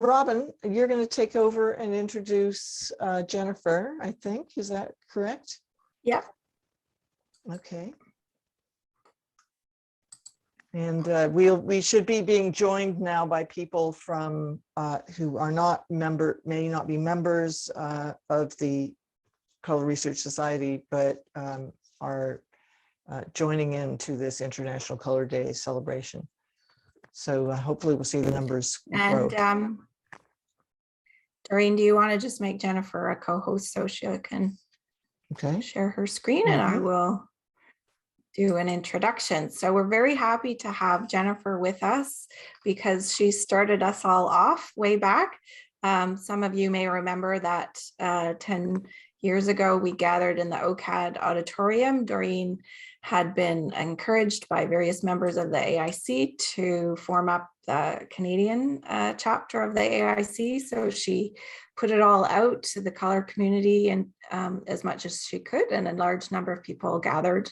Robin, you're going to take over and introduce Jennifer, I think. Is that correct? Yeah. Okay. And we should be being joined now by people from who are not may not be members of the Color Research Society, but are joining into this International Color Day celebration. So hopefully we'll see the numbers grow. And Doreen, do you want to just make Jennifer a co-host so she can share her screen, and I will do an introduction. So we're very happy to have Jennifer with us because she started us all off way back. Some of you may remember that 10 years ago, we gathered in the OCAD auditorium. Doreen had been encouraged by various members of the AIC to form up the Canadian chapter of the AIC. So she put it all out to the color community and as much as she could, and a large number of people gathered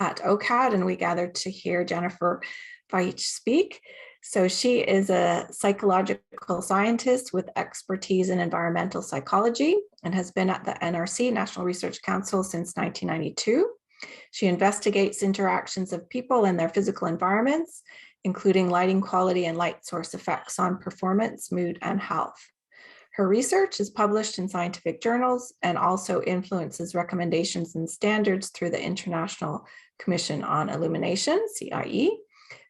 at OCAD, and we gathered to hear Jennifer Veitch speak. So she is a psychological scientist with expertise in environmental psychology and has been at the NRC, National Research Council, since 1992. She investigates interactions of people and their physical environments, including lighting quality and light source effects on performance, mood, and health. Her research is published in scientific journals and also influences recommendations and standards through the International Commission on Illumination, CIE,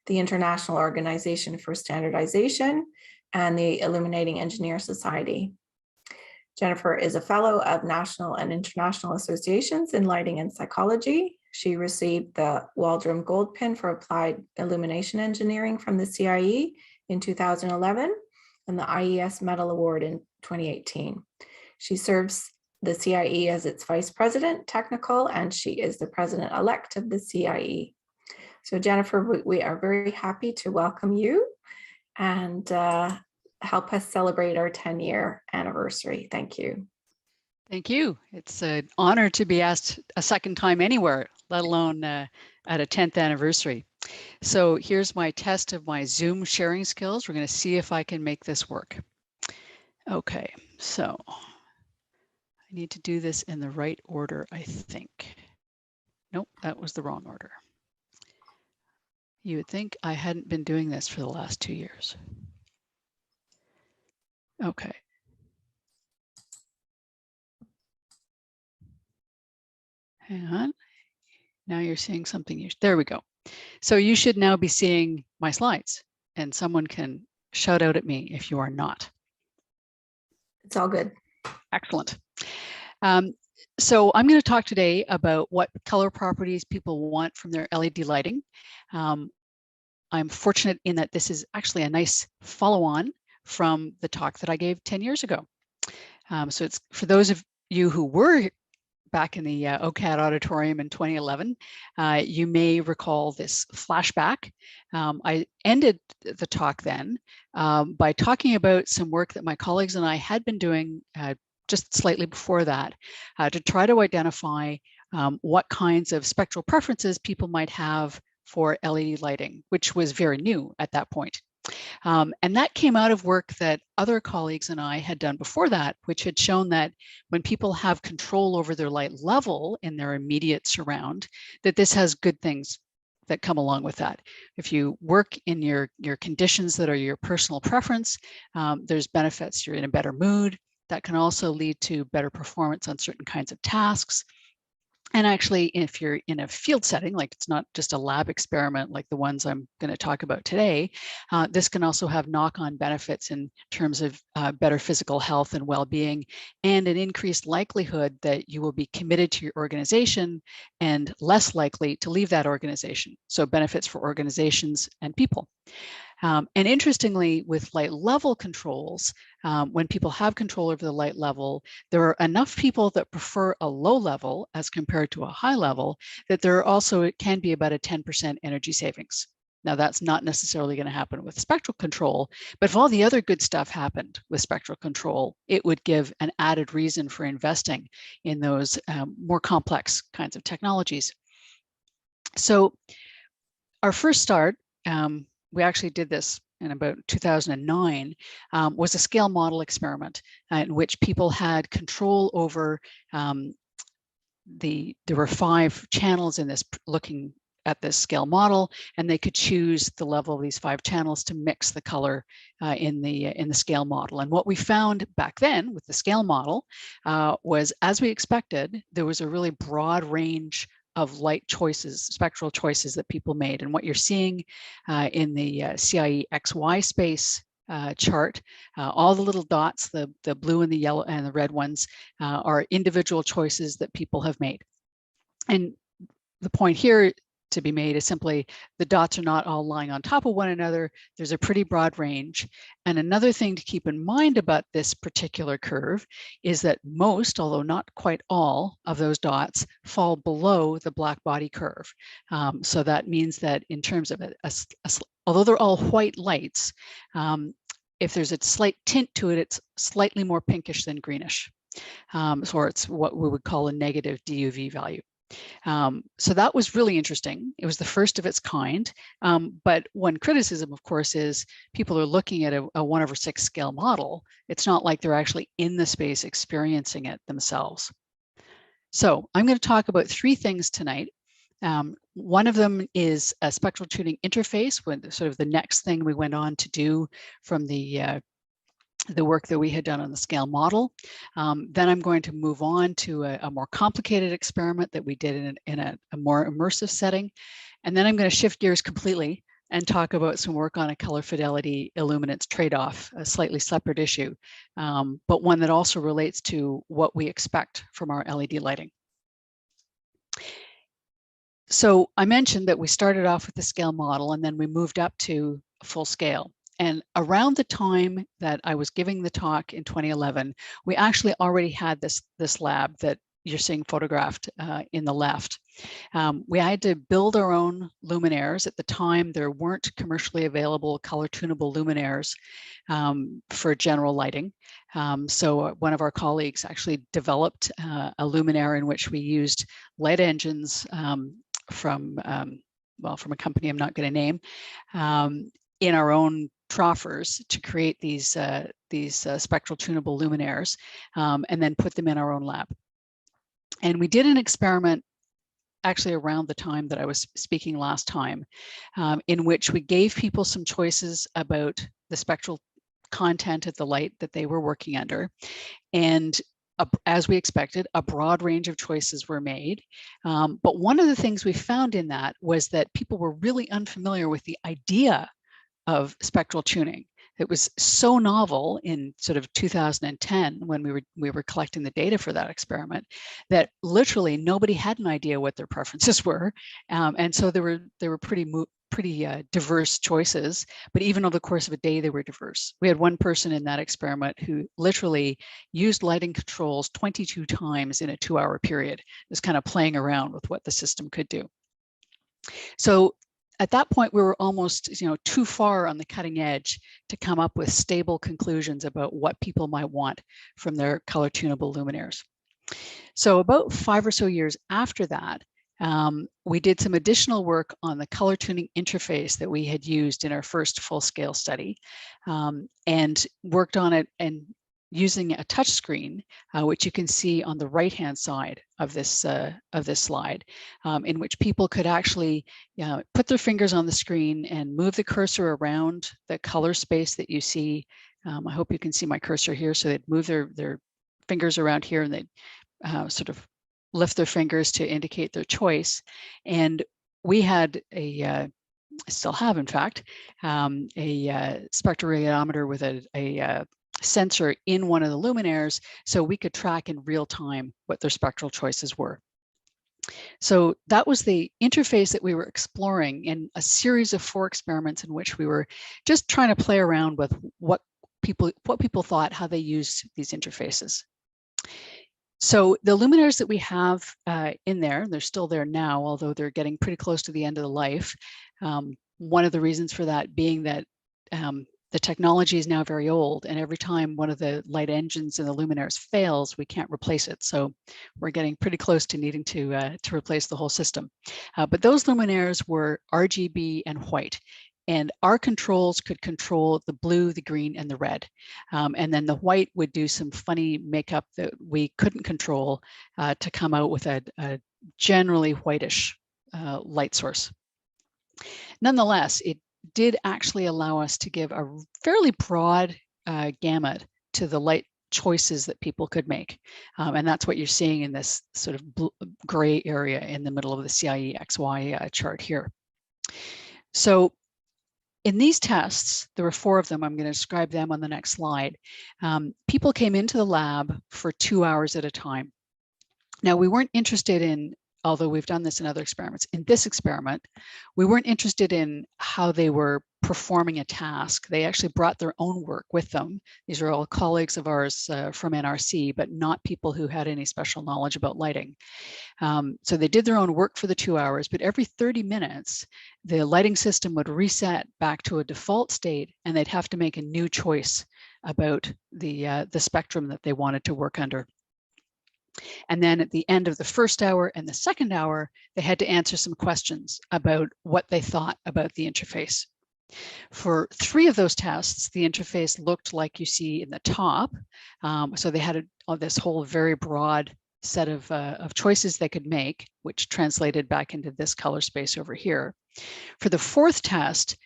the International Organization for Standardization, and the Illuminating Engineer Society. Jennifer is a fellow of national and international associations in lighting and psychology. She received the Waldron Gold Pin for Applied Illumination Engineering from the CIE in 2011 and the IES Medal Award in 2018. She serves the CIE as its Vice President Technical, and she is the President-elect of the CIE. So Jennifer, we are very happy to welcome you and help us celebrate our 10-year anniversary. Thank you. Thank you. It's an honor to be asked a second time anywhere, let alone at a 10th anniversary. So here's my test of my Zoom sharing skills. We're going to see if I can make this work. Okay, so I need to do this in the right order, I think. Nope, that was the wrong order. You would think I hadn't been doing this for the last 2 years. Okay. Hang on. Now you're seeing something. There we go. So you should now be seeing my slides, and someone can shout out at me if you are not. It's all good. Excellent. So I'm going to talk today about what color properties people want from their LED lighting. I'm fortunate in that this is actually a nice follow-on from the talk that I gave 10 years ago. So it's for those of you who were back in the OCAD auditorium in 2011, you may recall this flashback. I ended the talk then by talking about some work that my colleagues and I had been doing just slightly before that to try to identify what kinds of spectral preferences people might have for LED lighting, which was very new at that point. And that came out of work that other colleagues and I had done before that, which had shown that when people have control over their light level in their immediate surround, that this has good things that come along with that. If you work in your conditions that are your personal preference, there's benefits. You're in a better mood. That can also lead to better performance on certain kinds of tasks. And actually, if you're in a field setting, like it's not just a lab experiment like the ones I'm going to talk about today, this can also have knock-on benefits in terms of better physical health and well-being, and an increased likelihood that you will be committed to your organization and less likely to leave that organization. So benefits for organizations and people. And interestingly, with light level controls, when people have control over the light level, there are enough people that prefer a low level as compared to a high level that there are also, it can be about a 10% energy savings. Now, that's not necessarily going to happen with spectral control, but if all the other good stuff happened with spectral control, it would give an added reason for investing in those more complex kinds of technologies. So our first start, we actually did this in about 2009 was a scale model experiment in which people had control over there were 5 channels in this, looking at this scale model, and they could choose the level of these 5 channels to mix the color in the scale model. And what we found back then with the scale model was, as we expected, there was a really broad range of light choices, spectral choices that people made. And what you're seeing in the CIE XY space chart, all the little dots, the blue and the yellow and the red ones, are individual choices that people have made. And the point here to be made is simply the dots are not all lying on top of one another. There's a pretty broad range. And another thing to keep in mind about this particular curve is that most, although not quite all, of those dots fall below the black body curve. So that means that in terms of although they're all white lights, if there's a slight tint to it, it's slightly more pinkish than greenish. So it's what we would call a negative DUV value. So that was really interesting. It was the first of its kind. But one criticism, of course, is people are looking at a 1/6 scale model. It's not like they're actually in the space experiencing it themselves. So I'm going to talk about 3 things tonight. One of them is a spectral tuning interface, when sort of the next thing we went on to do from the work that we had done on the scale model. Then I'm going to move on to a more complicated experiment that we did in a more immersive setting. And then I'm going to shift gears completely and talk about some work on a color fidelity illuminance trade-off, a slightly separate issue, but one that also relates to what we expect from our LED lighting. So I mentioned that we started off with the scale model and then we moved up to full scale. And around the time that I was giving the talk in 2011, we actually already had this lab that you're seeing photographed in the left. We had to build our own luminaires. At the time, there weren't commercially available color tunable luminaires for general lighting. So one of our colleagues actually developed a luminaire in which we used light engines from a company I'm not going to name, in our own troffers to create these spectral tunable luminaires, and then put them in our own lab. And we did an experiment actually around the time that I was speaking last time, in which we gave people some choices about the spectral content of the light that they were working under. And as we expected, a broad range of choices were made. But one of the things we found in that was that people were really unfamiliar with the idea of spectral tuning. It was so novel in sort of 2010 when we were collecting the data for that experiment that literally nobody had an idea what their preferences were, and so there were pretty diverse choices. But even over the course of a day, they were diverse. We had one person in that experiment who literally used lighting controls 22 times in a 2-hour period, just kind of playing around with what the system could do. So at that point, we were almost, too far on the cutting edge to come up with stable conclusions about what people might want from their color tunable luminaires. So about 5 or so years after that, we did some additional work on the color tuning interface that we had used in our first full-scale study, and worked on it and using a touch screen, which you can see on the right-hand side of this slide, in which people could actually put their fingers on the screen and move the cursor around the color space that you see. I hope you can see my cursor here. So they'd move their fingers around here, and they'd sort of lift their fingers to indicate their choice. And we had still have, in fact, a spectroradiometer with a sensor in one of the luminaires, so we could track in real time what their spectral choices were. So that was the interface that we were exploring in a series of 4 experiments in which we were just trying to play around with what people thought, how they used these interfaces. So the luminaires that we have in there, they're still there now, although they're getting pretty close to the end of the life. One of the reasons for that being that the technology is now very old, and every time one of the light engines in the luminaires fails, we can't replace it. So we're getting pretty close to needing to replace the whole system. But those luminaires were RGB and white. And our controls could control the blue, the green, and the red. And then the white would do some funny makeup that we couldn't control to come out with a generally whitish light source. Nonetheless, it did actually allow us to give a fairly broad gamut to the light choices that people could make. And that's what you're seeing in this sort of gray area in the middle of the CIE XY chart here. So in these tests, there were 4 of them. I'm going to describe them on the next slide. People came into the lab for 2 hours at a time. Now, we weren't interested in, although we've done this in other experiments, in this experiment, we weren't interested in how they were performing a task. They actually brought their own work with them. These are all colleagues of ours from NRC, but not people who had any special knowledge about lighting. So they did their own work for the 2 hours, but every 30 minutes, the lighting system would reset back to a default state, and they'd have to make a new choice about the spectrum that they wanted to work under. And then at the end of the first hour and the second hour, they had to answer some questions about what they thought about the interface. For 3 of those tests, the interface looked like you see in the top. So they had this whole very broad set of choices they could make, which translated back into this color space over here. For the 4th test,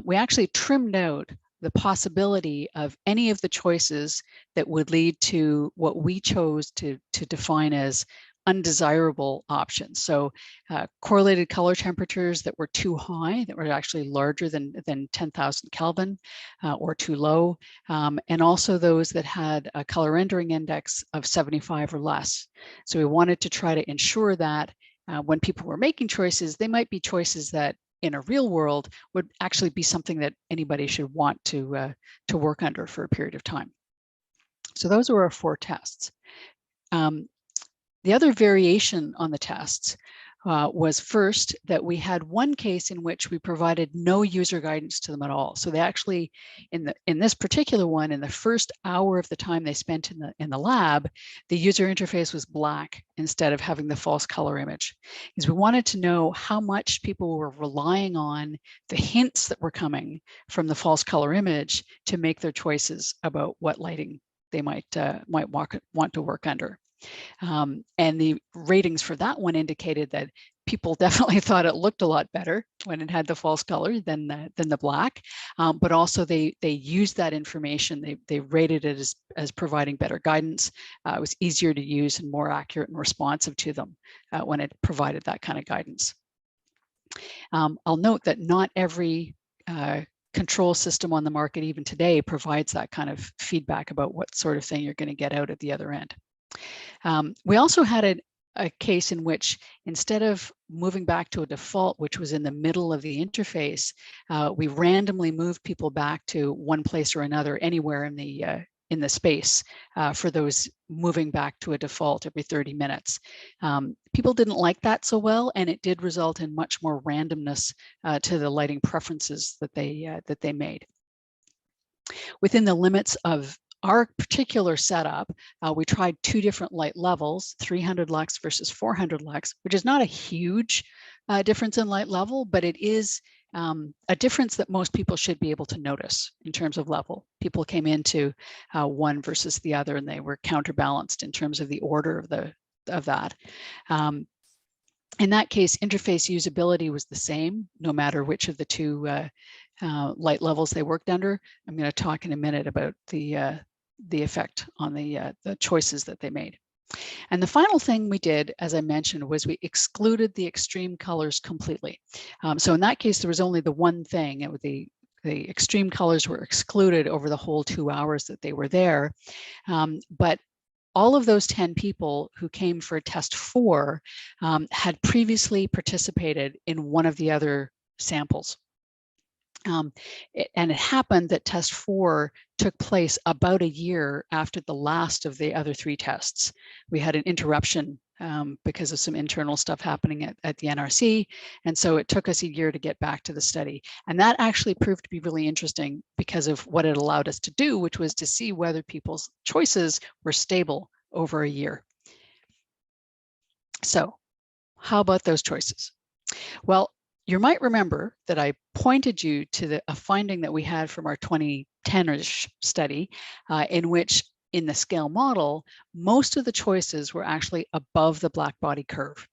we actually trimmed out the possibility of any of the choices that would lead to what we chose to define as undesirable options. So correlated color temperatures that were too high, that were actually larger than 10,000 Kelvin or too low, and also those that had a color rendering index of 75 or less. So we wanted to try to ensure that when people were making choices, they might be choices that in a real world would actually be something that anybody should want to work under for a period of time. So those were our 4 tests. The other variation on the tests was first that we had one case in which we provided no user guidance to them at all. So they actually, in this particular one, in the first hour of the time they spent in the lab, the user interface was black instead of having the false color image. Because we wanted to know how much people were relying on the hints that were coming from the false color image to make their choices about what lighting they might want to work under. And the ratings for that one indicated that people definitely thought it looked a lot better when it had the false color than the black, but also they used that information. They rated it as providing better guidance. It was easier to use and more accurate and responsive to them when it provided that kind of guidance. I'll note that not every control system on the market even today provides that kind of feedback about what sort of thing you're going to get out at the other end. We also had a case in which instead of moving back to a default, which was in the middle of the interface, we randomly moved people back to one place or another anywhere in the space for those moving back to a default every 30 minutes. People didn't like that so well, and it did result in much more randomness to the lighting preferences that they made. Within the limits of our particular setup, we tried 2 different light levels, 300 lux versus 400 lux, which is not a huge difference in light level, but it is a difference that most people should be able to notice in terms of level. People came into one versus the other, and they were counterbalanced in terms of the order of that. In that case, interface usability was the same, no matter which of the 2 light levels they worked under. I'm going to talk in a minute about the effect on the choices that they made. And the final thing we did, as I mentioned, was we excluded the extreme colors completely. So in that case, there was only the one thing. It was the extreme colors were excluded over the whole 2 hours that they were there. But all of those 10 people who came for test 4 had previously participated in one of the other samples. And it happened that test 4 took place about a year after the last of the other 3 tests. We had an interruption because of some internal stuff happening at the NRC. And so it took us a year to get back to the study. And that actually proved to be really interesting because of what it allowed us to do, which was to see whether people's choices were stable over a year. So how about those choices? Well, you might remember that I pointed you to a finding that we had from our 2010-ish study in which in the scale model, most of the choices were actually above the black body curve.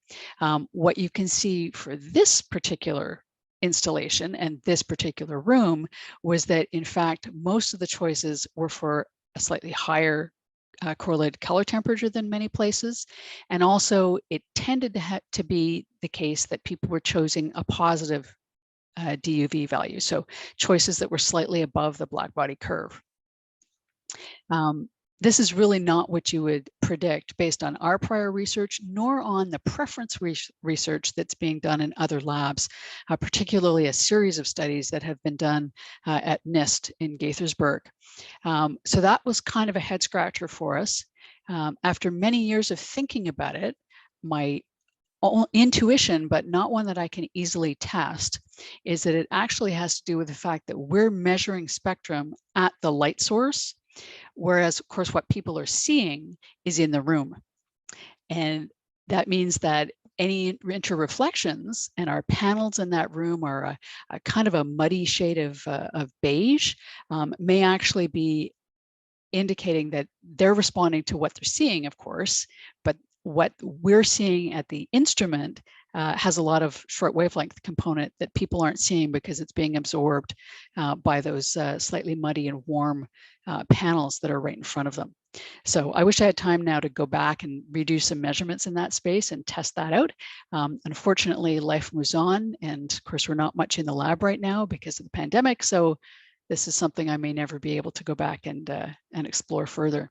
What you can see for this particular installation and this particular room was that, in fact, most of the choices were for a slightly higher correlated color temperature than many places. And also it tended to be the case that people were choosing a positive DUV value. So choices that were slightly above the black body curve. This is really not what you would predict based on our prior research, nor on the preference research that's being done in other labs, particularly a series of studies that have been done at NIST in Gaithersburg. So that was kind of a head scratcher for us. After many years of thinking about it, my intuition, but not one that I can easily test, is that it actually has to do with the fact that we're measuring spectrum at the light source, whereas, of course, what people are seeing is in the room. And that means that any interreflections, and our panels in that room are a kind of a muddy shade of beige, may actually be indicating that they're responding to what they're seeing, of course, but what we're seeing at the instrument has a lot of short wavelength component that people aren't seeing because it's being absorbed by those slightly muddy and warm panels that are right in front of them. So I wish I had time now to go back and redo some measurements in that space and test that out. Unfortunately, life moves on, and of course, we're not much in the lab right now because of the pandemic. So this is something I may never be able to go back and explore further.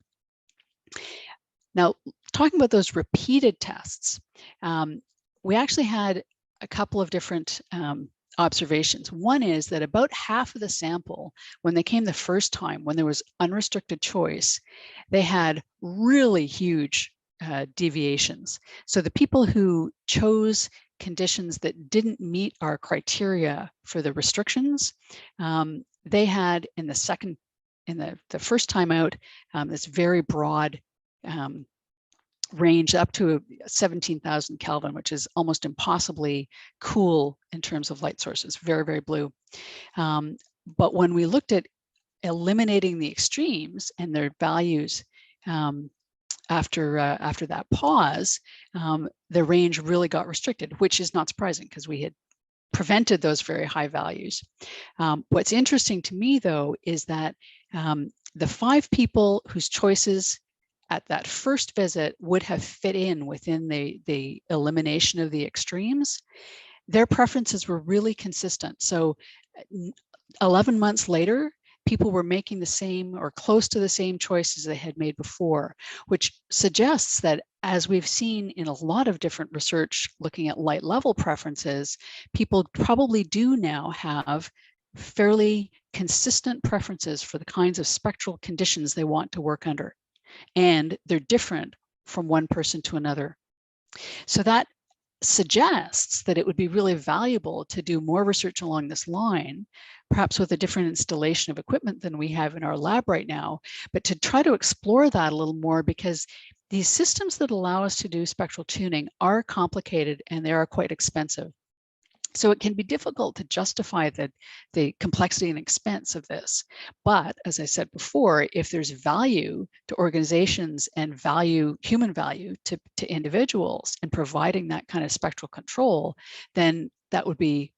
Now, talking about those repeated tests, we actually had a couple of different observations. One is that about half of the sample, when they came the first time, when there was unrestricted choice, they had really huge deviations. So the people who chose conditions that didn't meet our criteria for the restrictions, they had in the first time out, this very broad range up to 17,000 Kelvin, which is almost impossibly cool in terms of light sources, very, very blue. But when we looked at eliminating the extremes and their values after that pause, the range really got restricted, which is not surprising because we had prevented those very high values. What's interesting to me, though, is that the 5 people whose choices at that first visit would have fit in within the elimination of the extremes, their preferences were really consistent. So 11 months later, people were making the same or close to the same choices they had made before, which suggests that, as we've seen in a lot of different research looking at light level preferences, people probably do now have fairly consistent preferences for the kinds of spectral conditions they want to work under. And they're different from one person to another. So that suggests that it would be really valuable to do more research along this line, perhaps with a different installation of equipment than we have in our lab right now, but to try to explore that a little more, because these systems that allow us to do spectral tuning are complicated and they are quite expensive. So it can be difficult to justify the complexity and expense of this. But as I said before, if there's value to organizations and human value to individuals in providing that kind of spectral control, then that would be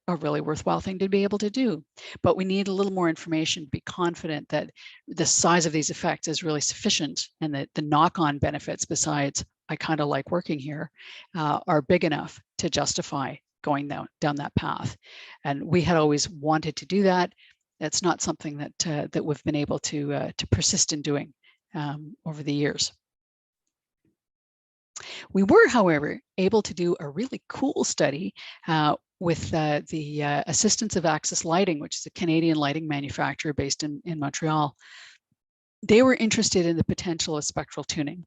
a really worthwhile thing to be able to do. But we need a little more information to be confident that the size of these effects is really sufficient and that the knock-on benefits, besides I kind of like working here, are big enough to justify going down that path. And we had always wanted to do that. That's not something that we've been able to persist in doing over the years. We were, however, able to do a really cool study with the assistance of Axis Lighting, which is a Canadian lighting manufacturer based in Montreal. They were interested in the potential of spectral tuning.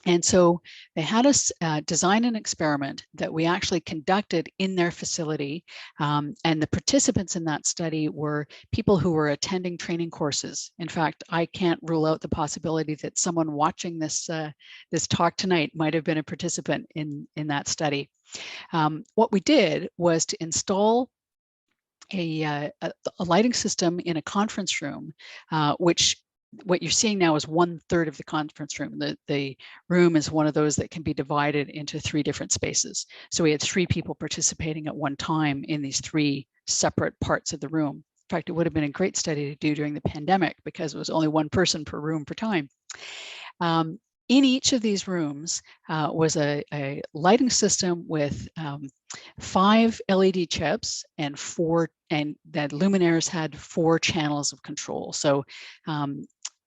And so they had us design an experiment that we actually conducted in their facility. And the participants in that study were people who were attending training courses. In fact, I can't rule out the possibility that someone watching this, this talk tonight might have been a participant in that study. What we did was to install a lighting system in a conference room, which what you're seeing now is 1/3 of the conference room. The room is one of those that can be divided into 3 different spaces. So we had 3 people participating at one time in these 3 separate parts of the room. In fact, it would have been a great study to do during the pandemic because it was only 1 person per room per time. In each of these rooms was a lighting system with 5 LED chips and that luminaires had 4 channels of control. So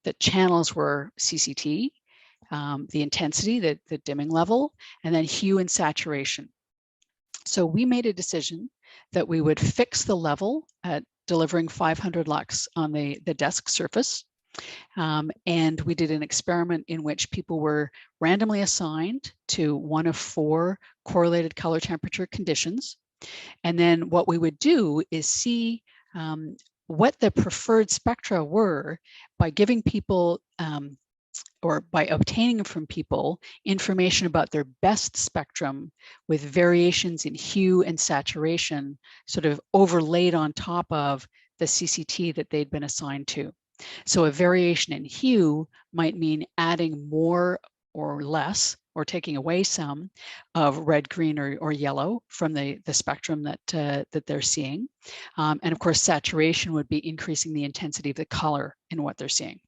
the channels were CCT, the intensity, the dimming level, and then hue and saturation. So we made a decision that we would fix the level at delivering 500 lux on the desk surface. And we did an experiment in which people were randomly assigned to one of 4 correlated color temperature conditions. And then what we would do is see what the preferred spectra were by giving people or by obtaining from people information about their best spectrum with variations in hue and saturation sort of overlaid on top of the CCT that they'd been assigned to. So a variation in hue might mean adding more or less or taking away some of red, green, or yellow from the spectrum that they're seeing. And of course, saturation would be increasing the intensity of the color in what they're seeing.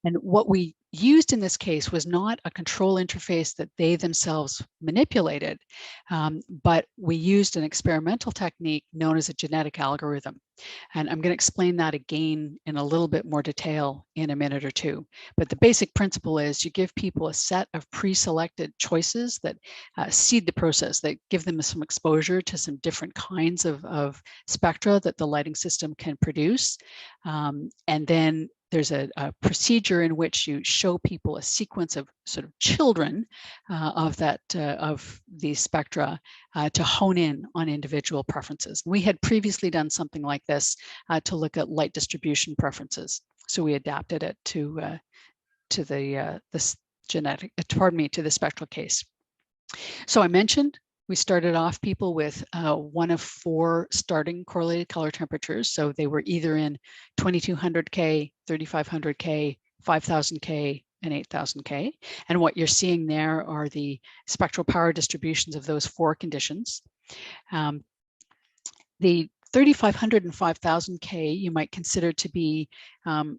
And what we used in this case was not a control interface that they themselves manipulated, but we used an experimental technique known as a genetic algorithm. And I'm going to explain that again in a little bit more detail in a minute or two. But the basic principle is you give people a set of pre-selected choices that seed the process, that give them some exposure to some different kinds of spectra that the lighting system can produce. And then there's a procedure in which you show people a sequence of sort of children of these spectra to hone in on individual preferences. We had previously done something like this to look at light distribution preferences. So we adapted it to the spectral case. So I mentioned we started off people with one of 4 starting correlated color temperatures. So they were either in 2200K, 3500K, 5000K, and 8000K. And what you're seeing there are the spectral power distributions of those 4 conditions. The 3500 and 5000K you might consider to be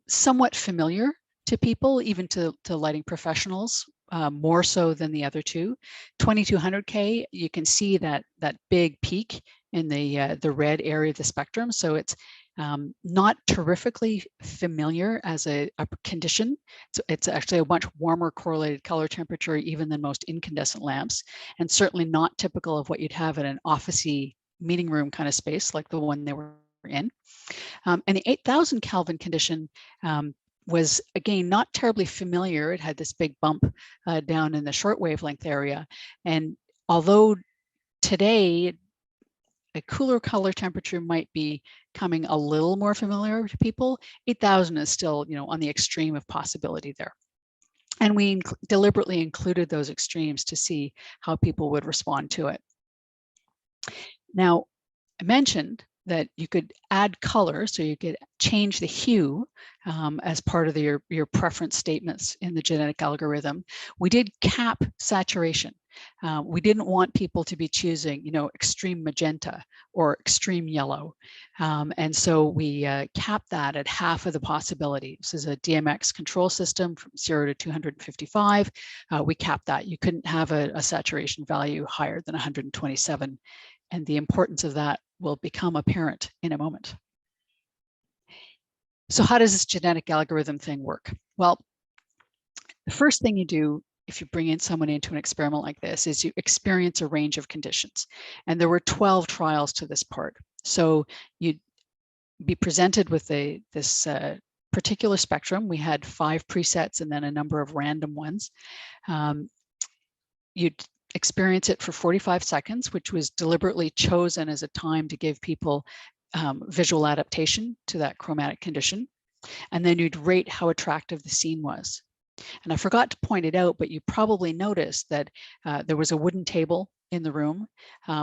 somewhat familiar to people, even to lighting professionals. More so than the other 2. 2200K, you can see that big peak in the red area of the spectrum. So it's not terrifically familiar as a condition. So it's actually a much warmer correlated color temperature even than most incandescent lamps, and certainly not typical of what you'd have in an officey meeting room kind of space like the one they were in. And the 8000 Kelvin condition was, again, not terribly familiar. It had this big bump down in the short wavelength area. And although today a cooler color temperature might be coming a little more familiar to people, 8000 is still, on the extreme of possibility there. And we deliberately included those extremes to see how people would respond to it. Now, I mentioned that you could add color, so you could change the hue as part of your preference statements in the genetic algorithm. We did cap saturation. We didn't want people to be choosing, extreme magenta or extreme yellow. And so we capped that at half of the possibility. This is a DMX control system from 0 to 255. We capped that. You couldn't have a saturation value higher than 127. And the importance of that will become apparent in a moment. So how does this genetic algorithm thing work? Well, the first thing you do if you bring in someone into an experiment like this is you experience a range of conditions. And there were 12 trials to this part. So you'd be presented with this particular spectrum. We had 5 presets and then a number of random ones. You'd experience it for 45 seconds, which was deliberately chosen as a time to give people visual adaptation to that chromatic condition. And then you'd rate how attractive the scene was. And I forgot to point it out, but you probably noticed that there was a wooden table in the room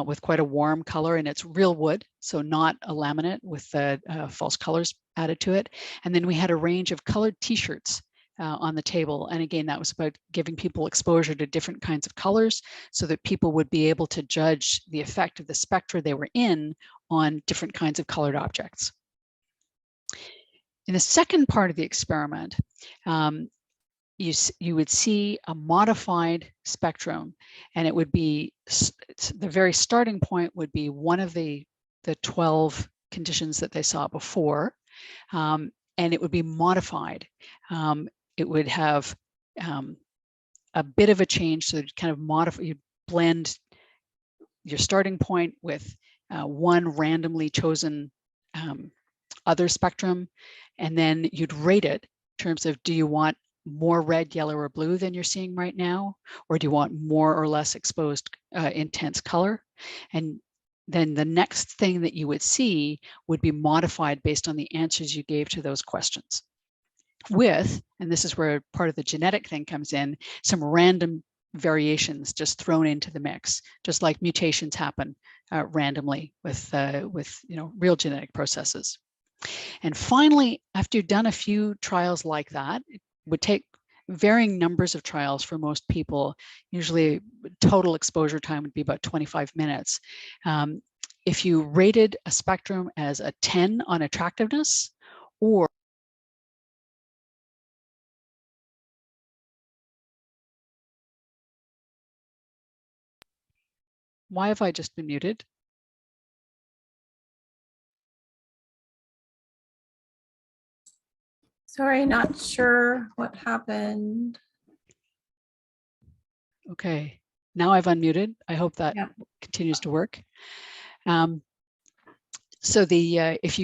with quite a warm color, and it's real wood, so not a laminate with false colors added to it. And then we had a range of colored t-shirts on the table. And again, that was about giving people exposure to different kinds of colors so that people would be able to judge the effect of the spectra they were in on different kinds of colored objects. In the second part of the experiment, you would see a modified spectrum, and it would be the very starting point would be one of the 12 conditions that they saw before, and it would be modified. It would have a bit of a change, so kind of modify. You blend your starting point with one randomly chosen other spectrum, and then you'd rate it in terms of, do you want more red, yellow, or blue than you're seeing right now, or do you want more or less exposed intense color? And then the next thing that you would see would be modified based on the answers you gave to those questions. With, and this is where part of the genetic thing comes in, some random variations just thrown into the mix, just like mutations happen randomly with real genetic processes. And finally, after you've done a few trials like that, it would take varying numbers of trials for most people. Usually total exposure time would be about 25 minutes. If you rated a spectrum as a 10 on attractiveness, or why have I just been muted? Sorry, not sure what happened. Okay, now I've unmuted. I hope that continues to work. So if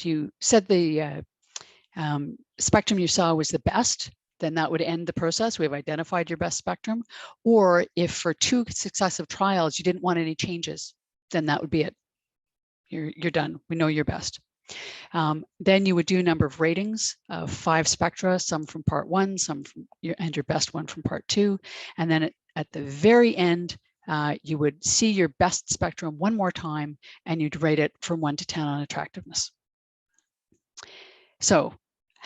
you said the spectrum you saw was the best, then that would end the process. We've identified your best spectrum. Or if for 2 successive trials you didn't want any changes, then that would be it. You're done. We know you're best. Then you would do a number of ratings of 5 spectra, some from part 1, some from your best one from part 2. And then at the very end, you would see your best spectrum one more time, and you'd rate it from 1 to 10 on attractiveness. So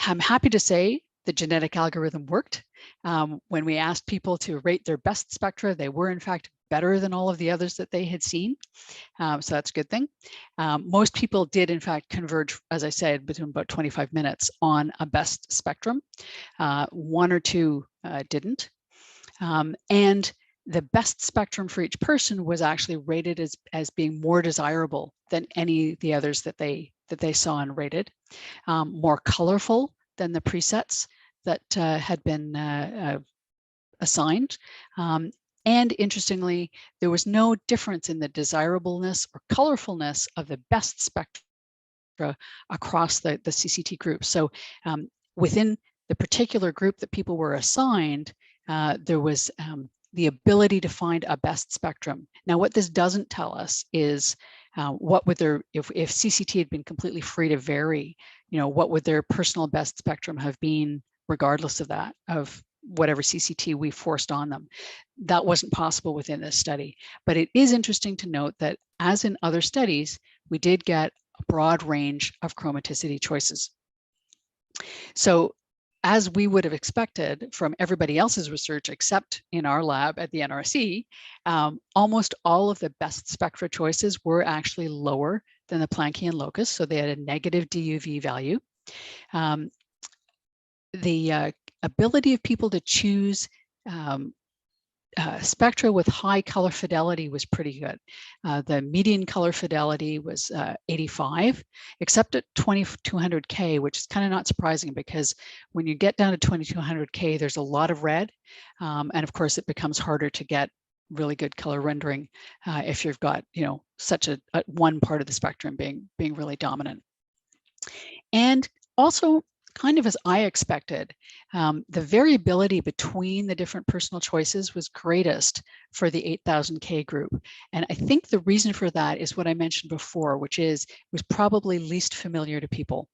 I'm happy to say the genetic algorithm worked. When we asked people to rate their best spectra, they were in fact better than all of the others that they had seen. So that's a good thing. Most people did in fact converge, as I said, between about 25 minutes on a best spectrum. 1 or 2 didn't. And the best spectrum for each person was actually rated as being more desirable than any of the others that they saw and rated. More colorful than the presets that had been assigned. And interestingly, there was no difference in the desirableness or colorfulness of the best spectra across the CCT group. So within the particular group that people were assigned, there was the ability to find a best spectrum. Now, what this doesn't tell us is what would if CCT had been completely free to vary, what would their personal best spectrum have been, regardless of that, of whatever CCT we forced on them. That wasn't possible within this study. But it is interesting to note that, as in other studies, we did get a broad range of chromaticity choices. So, as we would have expected from everybody else's research, except in our lab at the NRC, almost all of the best spectra choices were actually lower than the Planckian locus, so they had a negative DUV value. The ability of people to choose spectra with high color fidelity was pretty good. The median color fidelity was 85, except at 2200K, which is kind of not surprising, because when you get down to 2200K, there's a lot of red. And of course, it becomes harder to get really good color rendering if you've got, such a one part of the spectrum being really dominant. And also, kind of as I expected. The variability between the different personal choices was greatest for the 8,000K group. And I think the reason for that is what I mentioned before, which is it was probably least familiar to people.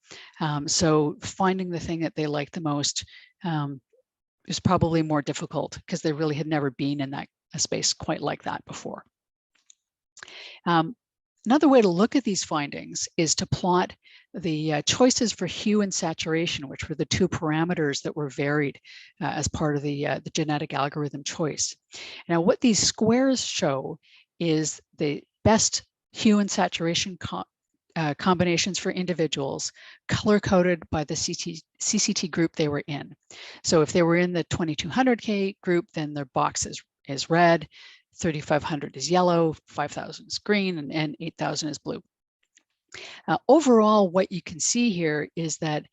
So finding the thing that they like the most is probably more difficult because they really had never been in a space quite like that before. Another way to look at these findings is to plot the choices for hue and saturation, which were the two parameters that were varied as part of the genetic algorithm choice. Now, what these squares show is the best hue and saturation combinations for individuals color-coded by the CCT group they were in. So if they were in the 2200K group, then their box is red, 3,500 is yellow, 5,000 is green, and 8,000 is blue. Overall, what you can see here is that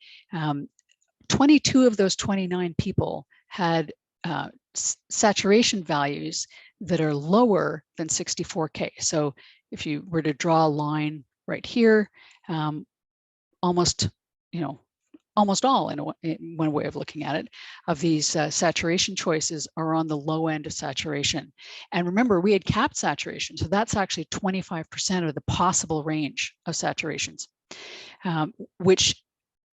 22 of those 29 people had saturation values that are lower than 64K. So if you were to draw a line right here, almost all, in one way of looking at it, of these saturation choices are on the low end of saturation. And remember, we had capped saturation, so that's actually 25% of the possible range of saturations, which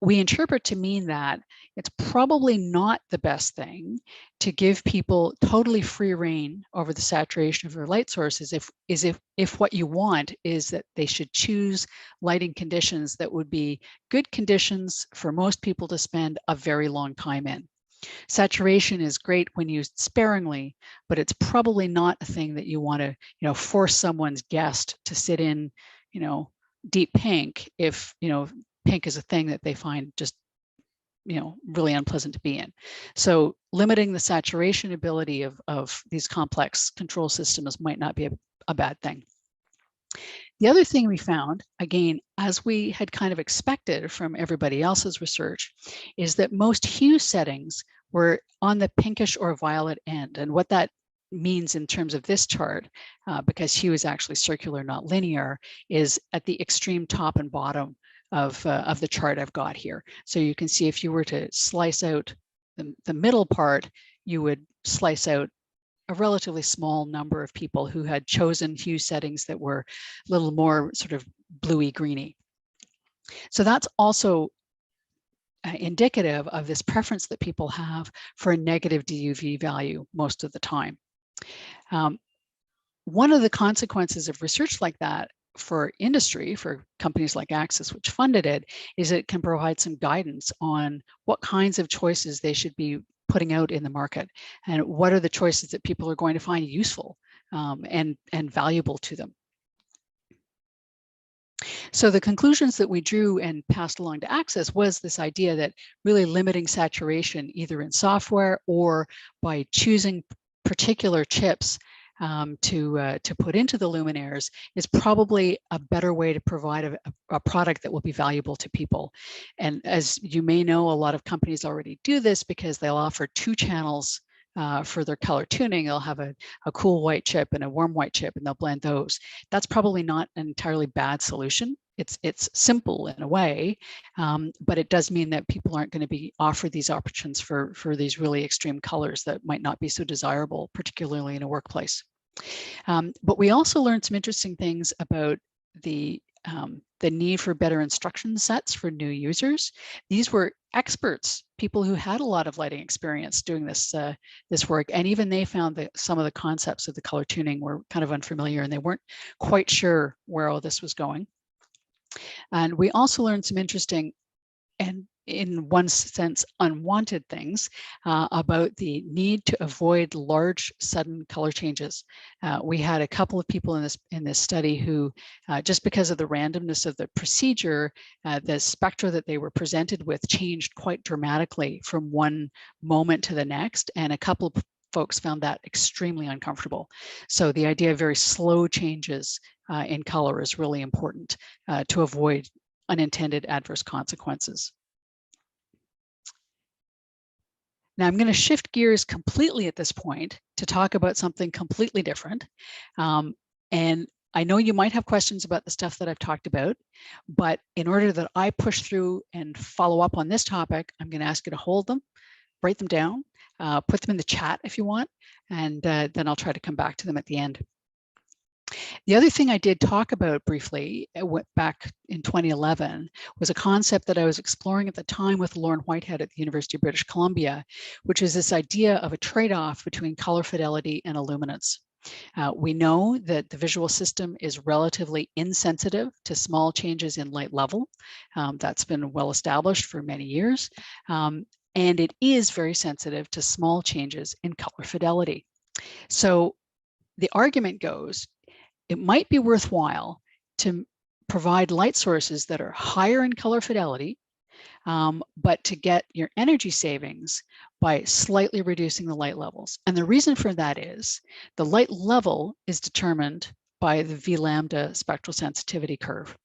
we interpret to mean that it's probably not the best thing to give people totally free rein over the saturation of their light sources if what you want is that they should choose lighting conditions that would be good conditions for most people to spend a very long time in. Saturation is great when used sparingly, but it's probably not a thing that you want to, force someone's guest to sit in, deep pink if, pink is a thing that they find just, really unpleasant to be in. So limiting the saturation ability of these complex control systems might not be a bad thing. The other thing we found, again, as we had kind of expected from everybody else's research, is that most hue settings were on the pinkish or violet end. And what that means in terms of this chart, because hue is actually circular, not linear, is at the extreme top and bottom of the chart I've got here. So you can see if you were to slice out the middle part, you would slice out a relatively small number of people who had chosen hue settings that were a little more sort of bluey greeny. So that's also indicative of this preference that people have for a negative DUV value most of the time. One of the consequences of research like that for industry, for companies like Axis, which funded it, is it can provide some guidance on what kinds of choices they should be putting out in the market and what are the choices that people are going to find useful and valuable to them. So the conclusions that we drew and passed along to Axis was this idea that really limiting saturation either in software or by choosing particular chips to put into the luminaires is probably a better way to provide a product that will be valuable to people. And as you may know, a lot of companies already do this because they'll offer two channels for their color tuning. They'll have a cool white chip and a warm white chip, and they'll blend those. That's probably not an entirely bad solution. It's simple in a way, but it does mean that people aren't going to be offered these options for these really extreme colors that might not be so desirable, particularly in a workplace. But we also learned some interesting things about the need for better instruction sets for new users. These were experts, people who had a lot of lighting experience doing this work, and even they found that some of the concepts of the color tuning were kind of unfamiliar, and they weren't quite sure where all this was going. And we also learned some interesting and, in one sense, unwanted things about the need to avoid large, sudden color changes. We had a couple of people in this study who, just because of the randomness of the procedure, the spectra that they were presented with changed quite dramatically from one moment to the next, and a couple of folks found that extremely uncomfortable. So the idea of very slow changes in color is really important to avoid unintended adverse consequences. Now I'm going to shift gears completely at this point to talk about something completely different. And I know you might have questions about the stuff that I've talked about, but in order that I push through and follow up on this topic, I'm going to ask you to hold them, write them down, put them in the chat if you want, and then I'll try to come back to them at the end. The other thing I did talk about briefly back in 2011 was a concept that I was exploring at the time with Lauren Whitehead at the University of British Columbia, which is this idea of a trade-off between color fidelity and illuminance. We know that the visual system is relatively insensitive to small changes in light level. That's been well established for many years. And it is very sensitive to small changes in color fidelity. So the argument goes, it might be worthwhile to provide light sources that are higher in color fidelity, but to get your energy savings by slightly reducing the light levels. And the reason for that is the light level is determined by the V lambda spectral sensitivity curve.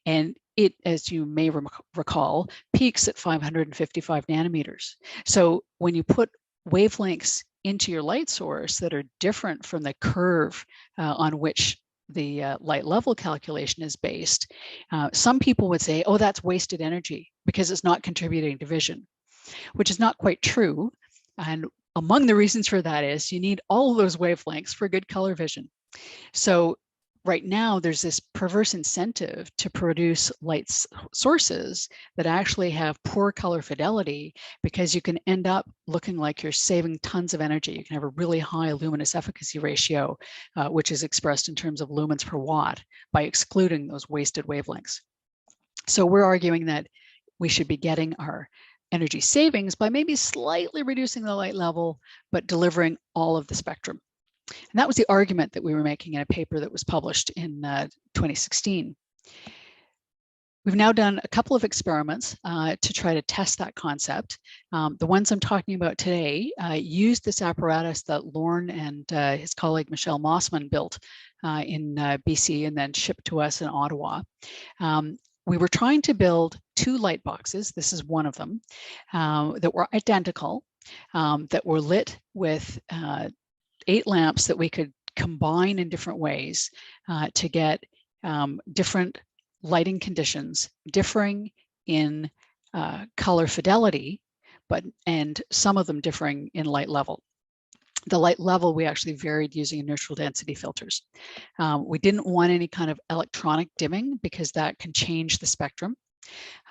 And it, as you may recall, peaks at 555 nanometers. So when you put wavelengths into your light source that are different from the curve on which the light level calculation is based, some people would say, oh, that's wasted energy because it's not contributing to vision, which is not quite true. And among the reasons for that is you need all of those wavelengths for good color vision. So right now there's this perverse incentive to produce light sources that actually have poor color fidelity because you can end up looking like you're saving tons of energy. You can have a really high luminous efficacy ratio, which is expressed in terms of lumens per watt, by excluding those wasted wavelengths. So we're arguing that we should be getting our energy savings by maybe slightly reducing the light level, but delivering all of the spectrum. And that was the argument that we were making in a paper that was published in 2016. We've now done a couple of experiments to try to test that concept. The ones I'm talking about today use this apparatus that Lorne and his colleague Michelle Mossman built in BC and then shipped to us in Ottawa. We were trying to build two light boxes, this is one of them, that were identical, that were lit with 8 lamps that we could combine in different ways to get different lighting conditions differing in color fidelity, and some of them differing in light level. The light level we actually varied using neutral density filters. We didn't want any kind of electronic dimming because that can change the spectrum.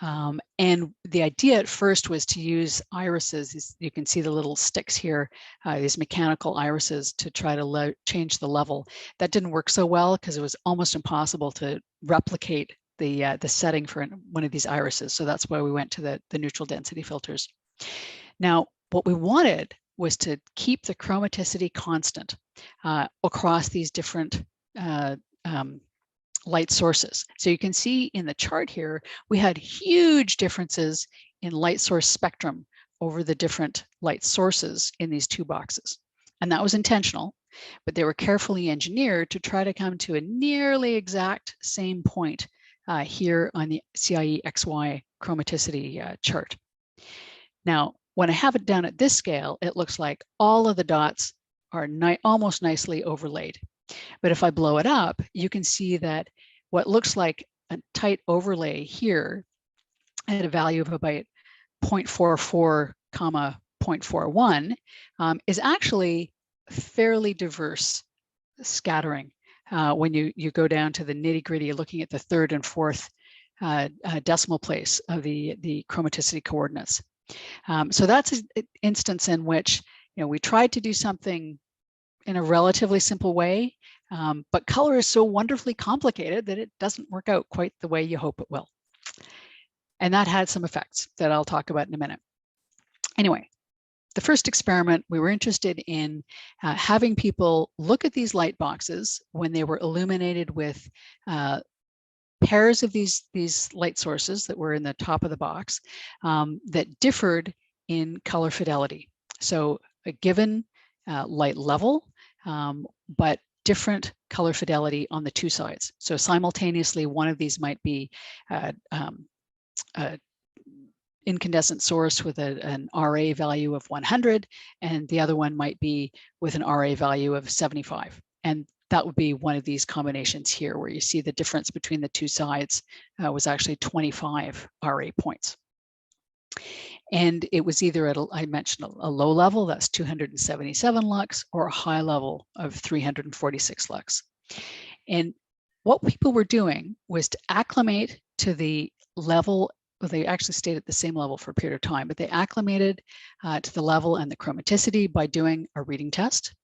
And the idea at first was to use irises. You can see the little sticks here, these mechanical irises, to try to change the level. That didn't work so well because it was almost impossible to replicate the setting for one of these irises. So that's why we went to the neutral density filters. Now, what we wanted was to keep the chromaticity constant across these different light sources. So you can see in the chart here, we had huge differences in light source spectrum over the different light sources in these two boxes. And that was intentional, but they were carefully engineered to try to come to a nearly exact same point here on the CIE XY chromaticity chart. Now, when I have it down at this scale, it looks like all of the dots are almost nicely overlaid. But if I blow it up, you can see that what looks like a tight overlay here at a value of about 0.44, 0.41 is actually fairly diverse scattering when you go down to the nitty-gritty, looking at the third and fourth decimal place of the chromaticity coordinates. So that's an instance in which we tried to do something in a relatively simple way, but color is so wonderfully complicated that it doesn't work out quite the way you hope it will. And that had some effects that I'll talk about in a minute. Anyway, the first experiment, we were interested in having people look at these light boxes when they were illuminated with pairs of these light sources that were in the top of the box that differed in color fidelity. So a given light level, but different color fidelity on the two sides. So simultaneously, one of these might be incandescent source with an RA value of 100, and the other one might be with an RA value of 75. And that would be one of these combinations here, where you see the difference between the two sides was actually 25 RA points. And it was either at, I mentioned, a low level, that's 277 lux, or a high level of 346 lux. And what people were doing was to acclimate to the level. Well, they actually stayed at the same level for a period of time, but they acclimated to the level and the chromaticity by doing a reading test.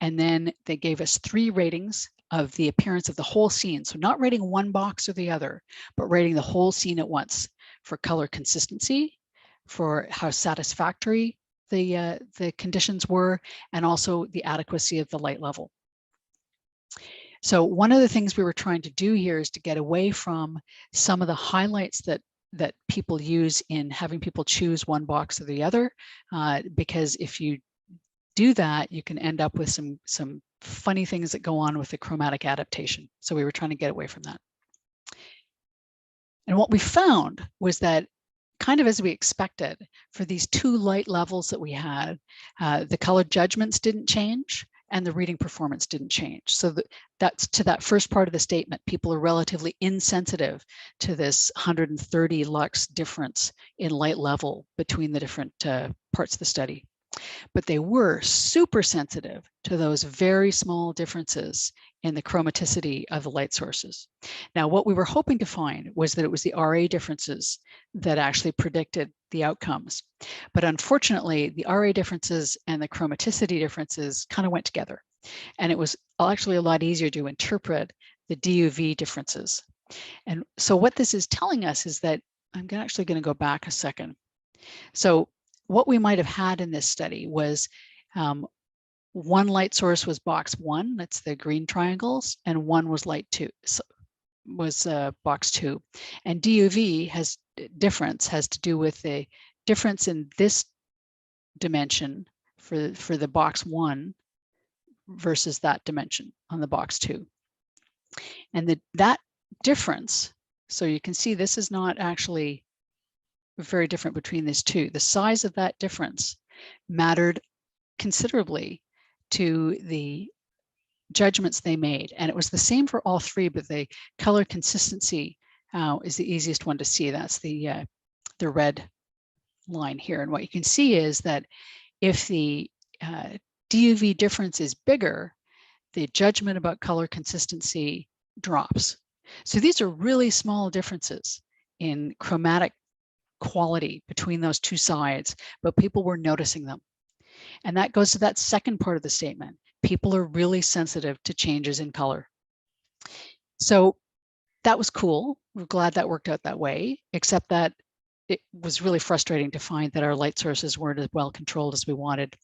And then they gave us 3 ratings of the appearance of the whole scene. So not rating one box or the other, but rating the whole scene at once for color consistency, for how satisfactory the conditions were, and also the adequacy of the light level. So one of the things we were trying to do here is to get away from some of the highlights that people use in having people choose one box or the other, because if you do that, you can end up with some funny things that go on with the chromatic adaptation. So we were trying to get away from that. And what we found was that, kind of as we expected, for these 2 light levels that we had, the color judgments didn't change and the reading performance didn't change. So that's to that first part of the statement. People are relatively insensitive to this 130 lux difference in light level between the different parts of the study. But they were super sensitive to those very small differences in the chromaticity of the light sources. Now, what we were hoping to find was that it was the RA differences that actually predicted the outcomes. But unfortunately, the RA differences and the chromaticity differences kind of went together. And it was actually a lot easier to interpret the DUV differences. And so what this is telling us is that, I'm actually going to go back a second. So what we might have had in this study was one light source was box 1, that's the green triangles, and one was light 2, was box 2. And DUV has to do with the difference in this dimension for the box 1 versus that dimension on the box 2. And that difference, so you can see this is not actually very different between these two. The size of that difference mattered considerably to the judgments they made. And it was the same for all 3, but the color consistency is the easiest one to see. That's the red line here. And what you can see is that if the DUV difference is bigger, the judgment about color consistency drops. So these are really small differences in chromatic quality between those 2 sides, but people were noticing them. And that goes to that second part of the statement. People are really sensitive to changes in color. So that was cool. We're glad that worked out that way, except that it was really frustrating to find that our light sources weren't as well controlled as we wanted.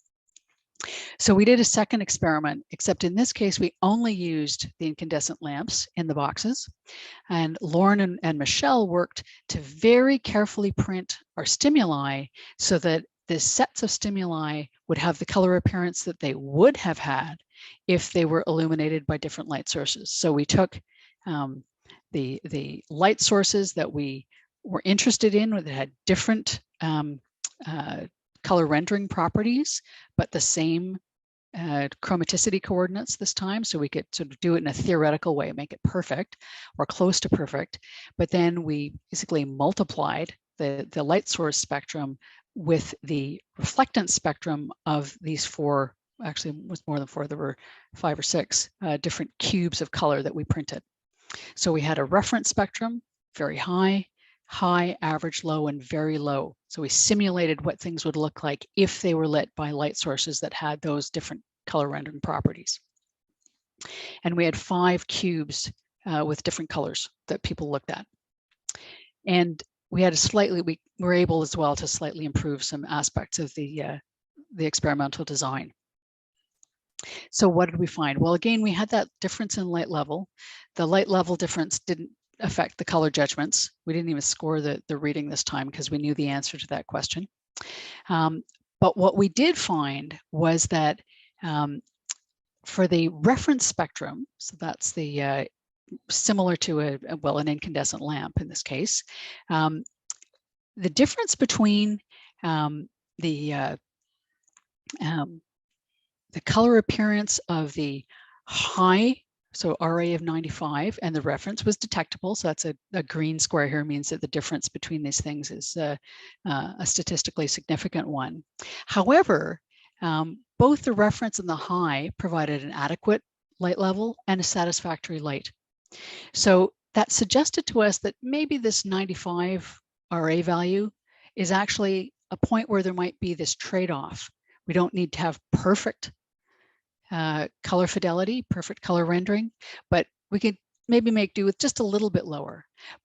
So we did a second experiment, except in this case, we only used the incandescent lamps in the boxes. And Lauren and Michelle worked to very carefully print our stimuli so that the sets of stimuli would have the color appearance that they would have had if they were illuminated by different light sources. So we took the light sources that we were interested in that had different color rendering properties, but the same chromaticity coordinates this time. So we could sort of do it in a theoretical way, make it perfect or close to perfect. But then we basically multiplied the light source spectrum with the reflectance spectrum of these 4, actually it was more than 4, there were 5 or 6 different cubes of color that we printed. So we had a reference spectrum, very high, average, low, and very low. So we simulated what things would look like if they were lit by light sources that had those different color rendering properties. And we had 5 cubes with different colors that people looked at. And we had we were able as well to slightly improve some aspects of the experimental design. So what did we find? Well, again, we had that difference in light level. The light level difference didn't affect the color judgments. We didn't even score the reading this time because we knew the answer to that question. But what we did find was that for the reference spectrum, so that's the similar to an incandescent lamp in this case, the difference between the color appearance of the high, so RA of 95, and the reference was detectable. So that's a green square here, means that the difference between these things is a statistically significant one. However, both the reference and the high provided an adequate light level and a satisfactory light. So that suggested to us that maybe this 95 RA value is actually a point where there might be this trade-off. We don't need to have perfect color fidelity, perfect color rendering, but we could maybe make do with just a little bit lower.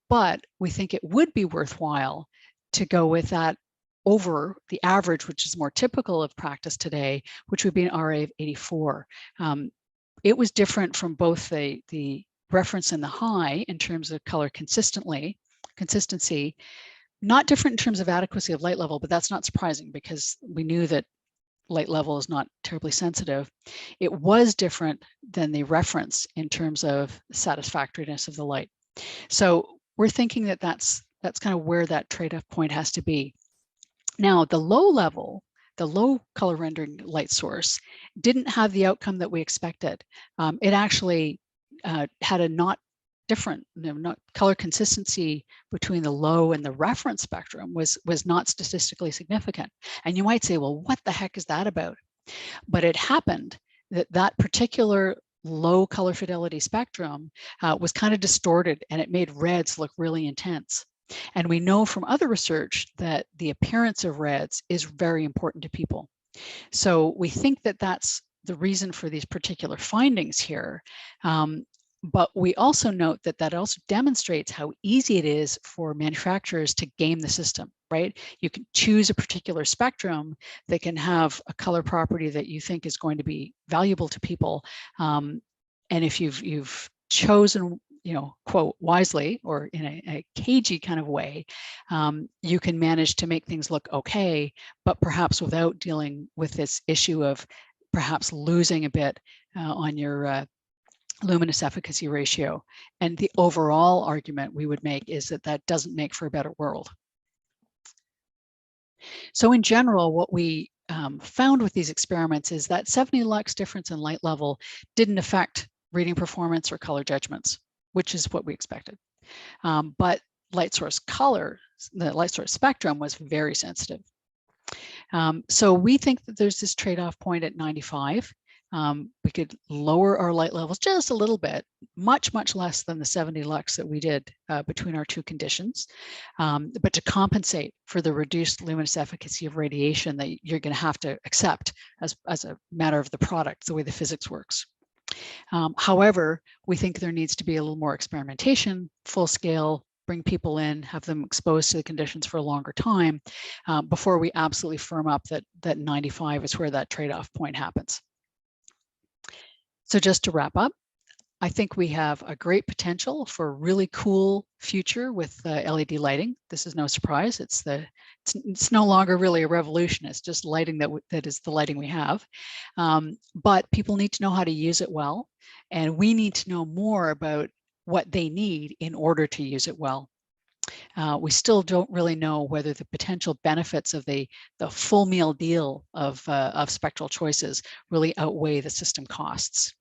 But we think it would be worthwhile to go with that over the average, which is more typical of practice today, which would be an RA of 84. It was different from both the reference and the high in terms of color consistency, not different in terms of adequacy of light level, but that's not surprising because we knew that light level is not terribly sensitive. It was different than the reference in terms of satisfactoriness of the light. So we're thinking that that's kind of where that trade-off point has to be. Now, the low level, the low color rendering light source didn't have the outcome that we expected. It actually had a not different, not color consistency between the low and the reference spectrum was not statistically significant. And you might say, well, what the heck is that about? But it happened that that particular low color fidelity spectrum was kind of distorted, and it made reds look really intense. And we know from other research that the appearance of reds is very important to people. So we think that that's the reason for these particular findings here. But we also note that that also demonstrates how easy it is for manufacturers to game the system, right? You can choose a particular spectrum that can have a color property that you think is going to be valuable to people. And if you've chosen, quote, wisely, or in a cagey kind of way, you can manage to make things look okay, but perhaps without dealing with this issue of perhaps losing a bit on your luminous efficacy ratio. And the overall argument we would make is that that doesn't make for a better world. So in general, what we found with these experiments is that 70 lux difference in light level didn't affect reading performance or color judgments, which is what we expected. But light source color, the light source spectrum, was very sensitive. So we think that there's this trade-off point at 95. We could lower our light levels just a little bit, much less than the 70 lux that we did between our two conditions, but to compensate for the reduced luminous efficacy of radiation that you're going to have to accept as a matter of the product, the way the physics works. However, we think there needs to be a little more experimentation, full scale, bring people in, have them exposed to the conditions for a longer time before we absolutely firm up that 95 is where that trade-off point happens. So just to wrap up, I think we have a great potential for a really cool future with LED lighting. This is no surprise. It's no longer really a revolution. It's just lighting that is the lighting we have. But people need to know how to use it well, and we need to know more about what they need in order to use it well. We still don't really know whether the potential benefits of the full meal deal of spectral choices really outweigh the system costs.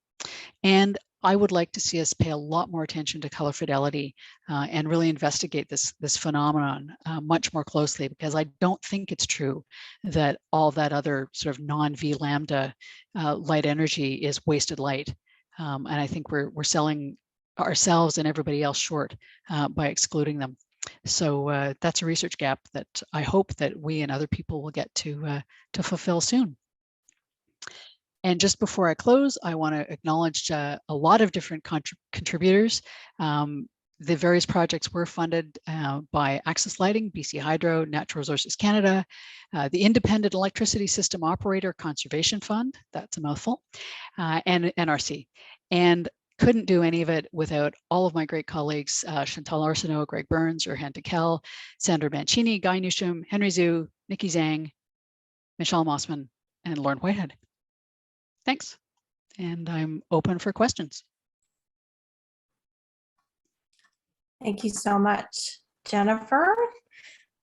And I would like to see us pay a lot more attention to color fidelity and really investigate this phenomenon much more closely, because I don't think it's true that all that other sort of non-V lambda light energy is wasted light. And I think we're selling ourselves and everybody else short by excluding them. So that's a research gap that I hope that we and other people will get to fulfill soon. And just before I close, I want to acknowledge a lot of different contributors. The various projects were funded by Access Lighting, BC Hydro, Natural Resources Canada, the Independent Electricity System Operator Conservation Fund, that's a mouthful, and NRC. And couldn't do any of it without all of my great colleagues, Chantal Arsenault, Greg Burns, Erhan Tekel, Sandra Mancini, Guy Newsham, Henry Zhu, Nikki Zhang, Michelle Mossman, and Lauren Whitehead. Thanks. And I'm open for questions. Thank you so much, Jennifer.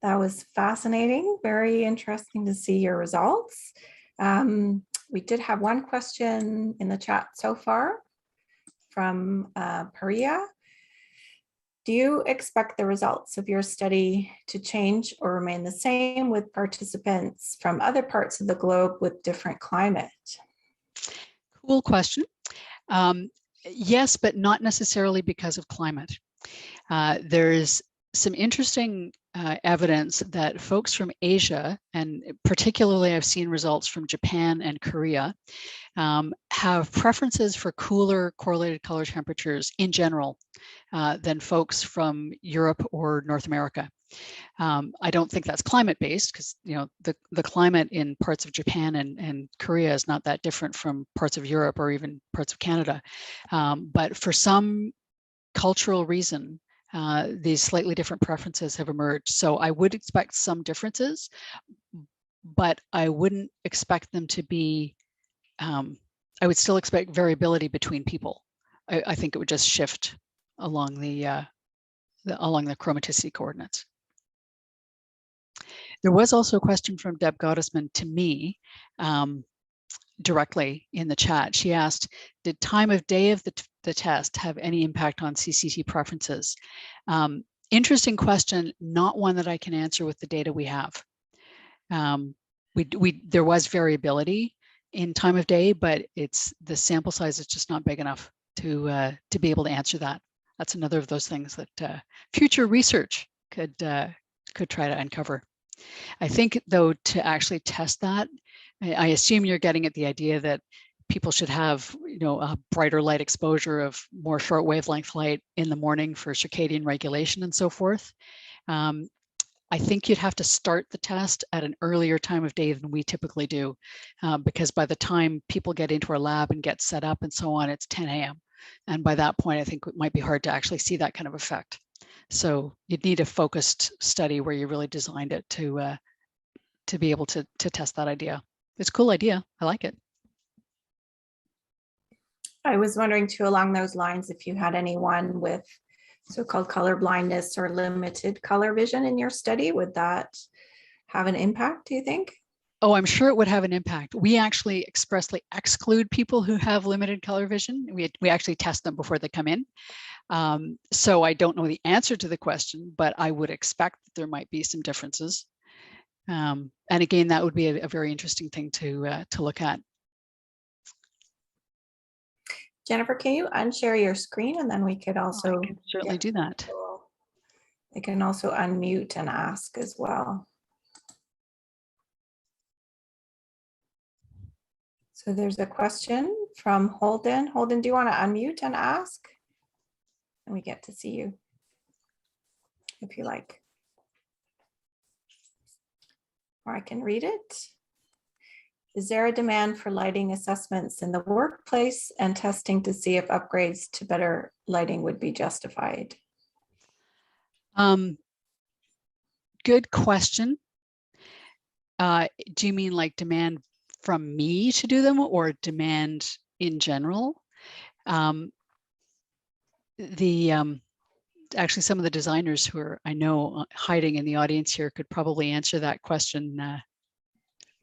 That was fascinating. Very interesting to see your results. We did have one question in the chat so far. from Paria. Do you expect the results of your study to change or remain the same with participants from other parts of the globe with different climate? Cool question. Yes, but not necessarily because of climate. There's some interesting evidence that folks from Asia, and particularly I've seen results from Japan and Korea, have preferences for cooler correlated color temperatures in general than folks from Europe or North America. I don't think that's climate based because the climate in parts of Japan and Korea is not that different from parts of Europe or even parts of Canada. But for some cultural reason, these slightly different preferences have emerged. So I would expect some differences, but I wouldn't expect them to be, I would still expect variability between people. I think it would just shift along the chromaticity coordinates. There was also a question from Deb Gottesman to me directly in the chat. She asked, did time of day of the test have any impact on CCT preferences? Interesting question, not one that I can answer with the data we have. There was variability in time of day, but the sample size is just not big enough to be able to answer that. That's another of those things that future research could try to uncover. I think, though, to actually test that, I assume you're getting at the idea that people should have, a brighter light exposure of more short wavelength light in the morning for circadian regulation and so forth. I think you'd have to start the test at an earlier time of day than we typically do, because by the time people get into our lab and get set up and so on, it's 10 a.m. And by that point, I think it might be hard to actually see that kind of effect. So you'd need a focused study where you really designed it to be able to test that idea. It's a cool idea. I like it. I was wondering too, along those lines, if you had anyone with so-called color blindness or limited color vision in your study, would that have an impact, do you think? Oh, I'm sure it would have an impact. We actually expressly exclude people who have limited color vision. We actually test them before they come in. So I don't know the answer to the question, but I would expect that there might be some differences. And again, that would be a very interesting thing to look at. Jennifer, can you unshare your screen, and then we could also I can certainly do that. They can also unmute and ask as well. So there's a question from Holden. Holden, do you want to unmute and ask? And we get to see you if you like. Or I can read it. Is there a demand for lighting assessments in the workplace and testing to see if upgrades to better lighting would be justified? Good question. Do you mean like demand from me to do them or demand in general? Actually, some of the designers who are, I know, hiding in the audience here could probably answer that question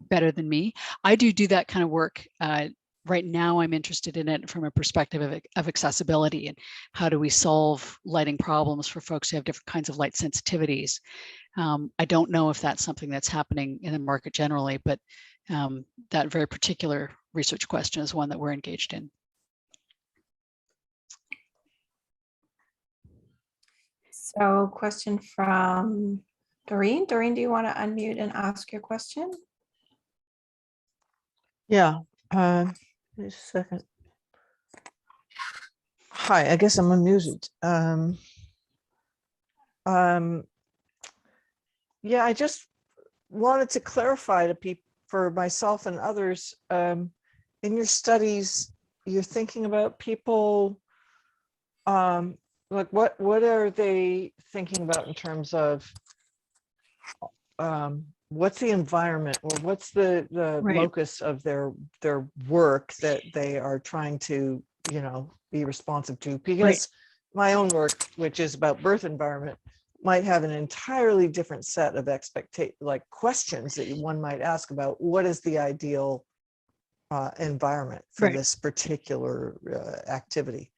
better than me. I do that kind of work. Right now, I'm interested in it from a perspective of accessibility and how do we solve lighting problems for folks who have different kinds of light sensitivities. I don't know if that's something that's happening in the market generally, but that very particular research question is one that we're engaged in. So question from Doreen. Doreen, do you want to unmute and ask your question? Yeah, just a second. Hi, I guess I'm unmuted. Yeah, I just wanted to clarify to people, for myself and others, in your studies, you're thinking about people, like what are they thinking about in terms of what's the environment or what's the Right. locus of their work that they are trying to, be responsive to? Because Right. my own work, which is about birth environment, might have an entirely different set of questions that one might ask about what is the ideal environment for Right. this particular activity.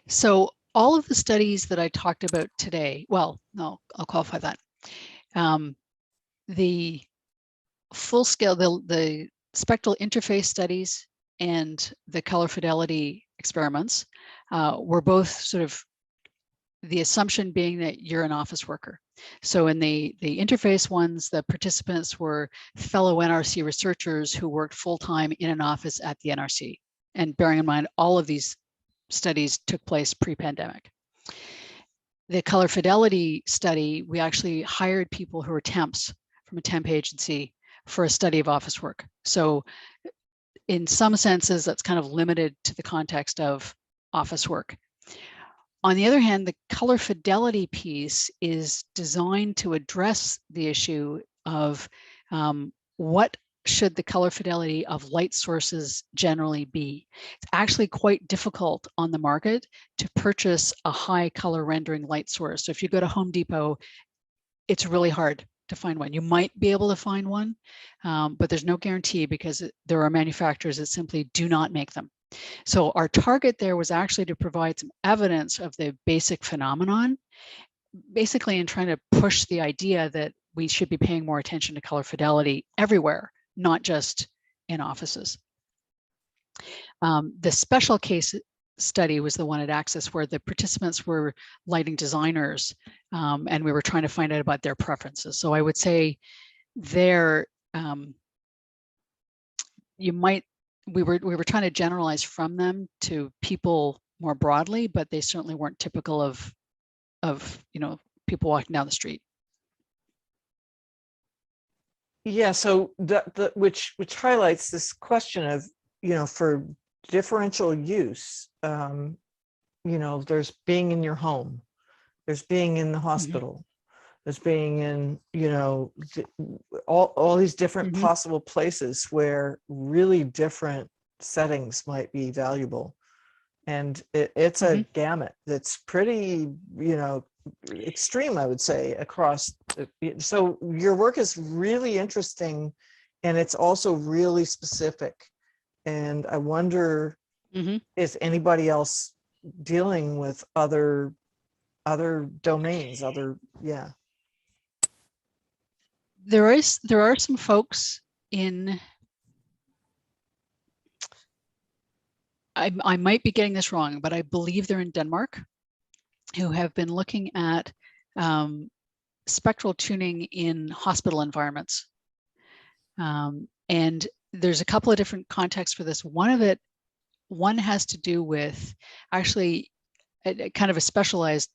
So all of the studies that I talked about today, well, no, I'll qualify that. The full scale, the spectral interface studies and the color fidelity experiments were both sort of the assumption being that you're an office worker. So in the interface ones, the participants were fellow NRC researchers who worked full-time in an office at the NRC. And bearing in mind, all of these studies took place pre-pandemic. The color fidelity study, we actually hired people who were temps from a temp agency for a study of office work. So in some senses, that's kind of limited to the context of office work. On the other hand, the color fidelity piece is designed to address the issue of what should the color fidelity of light sources generally be. It's actually quite difficult on the market to purchase a high color rendering light source. So if you go to Home Depot, it's really hard to find one. You might be able to find one, but there's no guarantee because there are manufacturers that simply do not make them. So our target there was actually to provide some evidence of the basic phenomenon, basically in trying to push the idea that we should be paying more attention to color fidelity everywhere, not just in offices. The special case study was the one at Access where the participants were lighting designers, and we were trying to find out about their preferences. So I would say there, we were trying to generalize from them to people more broadly, but they certainly weren't typical of people walking down the street. Yeah, so which highlights this question of, for differential use, there's being in your home, there's being in the hospital, there's being in, all these different possible places where really different settings might be valuable. And it's a gamut that's pretty, extreme, I would say, across. So your work is really interesting, and it's also really specific. And I wonder, is anybody else dealing with other domains, There are some folks in, I might be getting this wrong, but I believe they're in Denmark, who have been looking at spectral tuning in hospital environments. And there's a couple of different contexts for this. One has to do with actually a kind of a specialized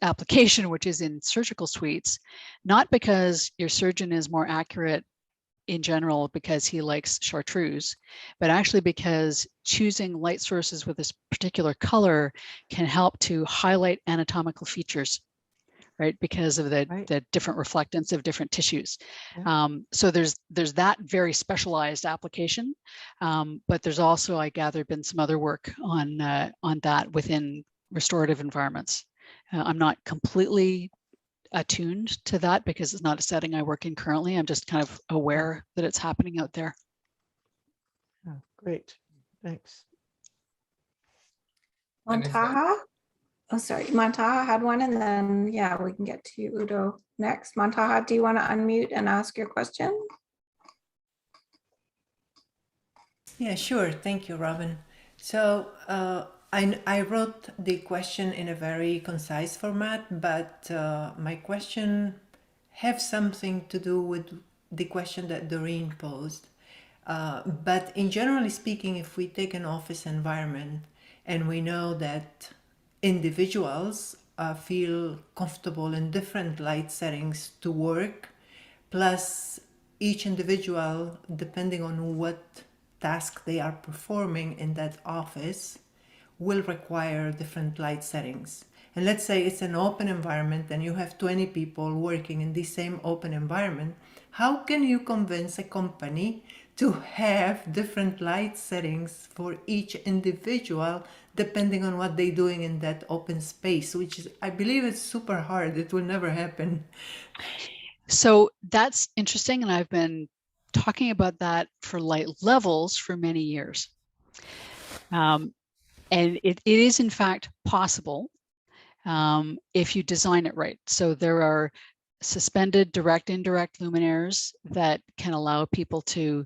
application, which is in surgical suites, not because your surgeon is more accurate in general because he likes chartreuse, but actually because choosing light sources with this particular color can help to highlight anatomical features, right? Because of the different reflectance of different tissues. Yeah. So there's that very specialized application, but there's also, I gather, been some other work on that within restorative environments. I'm not completely attuned to that because it's not a setting I work in currently. I'm just kind of aware that it's happening out there. Oh, great, thanks. Mantaha? Oh, sorry, Mantaha had one, and then we can get to you, Udo, next. Mantaha, do you want to unmute and ask your question? Yeah, sure. Thank you, Robin. So I wrote the question in a very concise format, but my question has something to do with the question that Doreen posed. But in generally speaking, if we take an office environment and we know that individuals feel comfortable in different light settings to work, plus each individual, depending on what task they are performing in that office, will require different light settings. And let's say it's an open environment and you have 20 people working in the same open environment. How can you convince a company to have different light settings for each individual depending on what they're doing in that open space, which is, I believe it's super hard. It will never happen. So that's interesting. And I've been talking about that for light levels for many years. And it is in fact possible if you design it right. So there are suspended direct indirect luminaires that can allow people to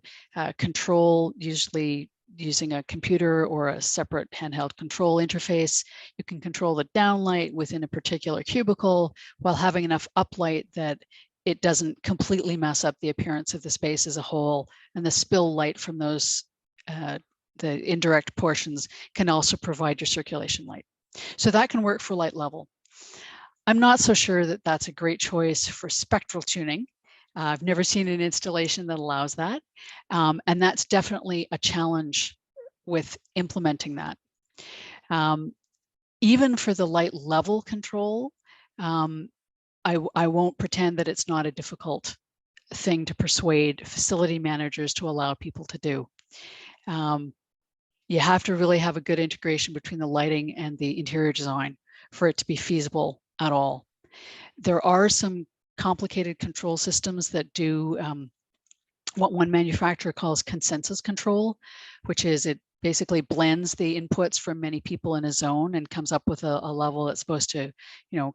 control, usually using a computer or a separate handheld control interface. You can control the downlight within a particular cubicle while having enough uplight that it doesn't completely mess up the appearance of the space as a whole, and the spill light from those the indirect portions can also provide your circulation light. So that can work for light level. I'm not so sure that that's a great choice for spectral tuning. I've never seen an installation that allows that. And that's definitely a challenge with implementing that. Even for the light level control, I won't pretend that it's not a difficult thing to persuade facility managers to allow people to do. You have to really have a good integration between the lighting and the interior design for it to be feasible at all. There are some complicated control systems that do what one manufacturer calls consensus control, which is it basically blends the inputs from many people in a zone and comes up with a level that's supposed to,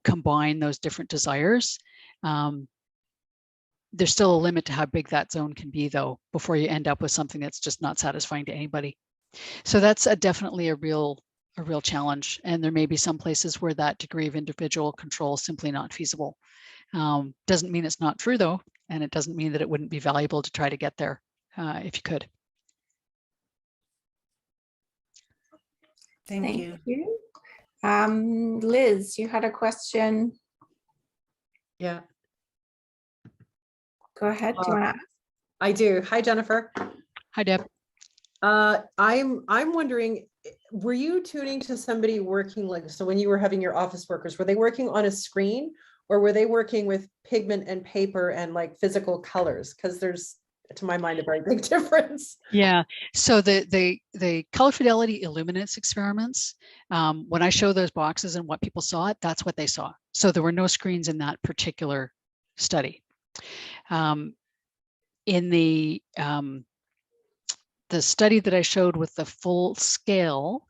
combine those different desires. There's still a limit to how big that zone can be, though, before you end up with something that's just not satisfying to anybody. So that's definitely a real challenge. And there may be some places where that degree of individual control is simply not feasible. Doesn't mean it's not true, though, and it doesn't mean that it wouldn't be valuable to try to get there if you could. Thank you. Liz, you had a question. Yeah. Go ahead. Do you want to? I do. Hi, Jennifer. Hi, Deb. I'm wondering, were you tuning to somebody working so when you were having your office workers, were they working on a screen or were they working with pigment and paper and like physical colors? Because there's, to my mind, a very big difference. Yeah. So the color fidelity illuminance experiments, when I show those boxes and what people saw, that's what they saw. So there were no screens in that particular study. In the study that I showed with the full scale,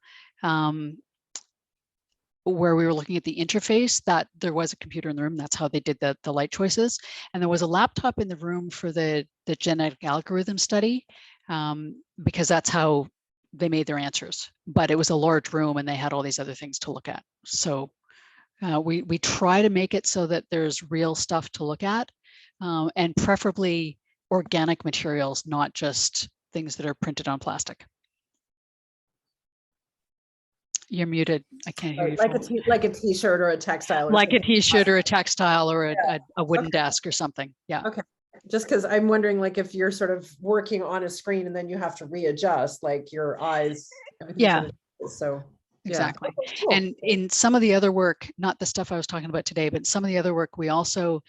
where we were looking at the interface, that there was a computer in the room. That's how they did the light choices. And there was a laptop in the room for the genetic algorithm study, because that's how they made their answers. But it was a large room and they had all these other things to look at. So we try to make it so that there's real stuff to look at, and preferably organic materials, not just things that are printed on plastic. You're muted. I can't hear you. Like a t-shirt or a textile. Like a t-shirt or a textile or a wooden desk or something. Yeah. Okay. Just because I'm wondering, like, if you're sort of working on a screen and then you have to readjust, like your eyes. Yeah. So. Exactly. Yeah. Okay, cool. And in some of the other work, not the stuff I was talking about today, but some of the other work, we also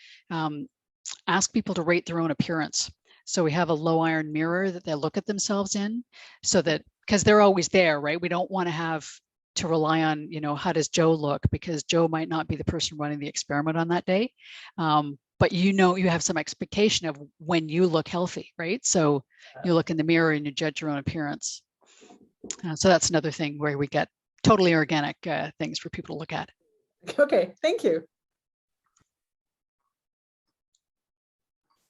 ask people to rate their own appearance. So we have a low iron mirror that they look at themselves in, so that, because they're always there, right? We don't want to have to rely on, how does Joe look? Because Joe might not be the person running the experiment on that day. But you have some expectation of when you look healthy, right? So you look in the mirror and you judge your own appearance. So that's another thing where we get totally organic things for people to look at. Okay, thank you.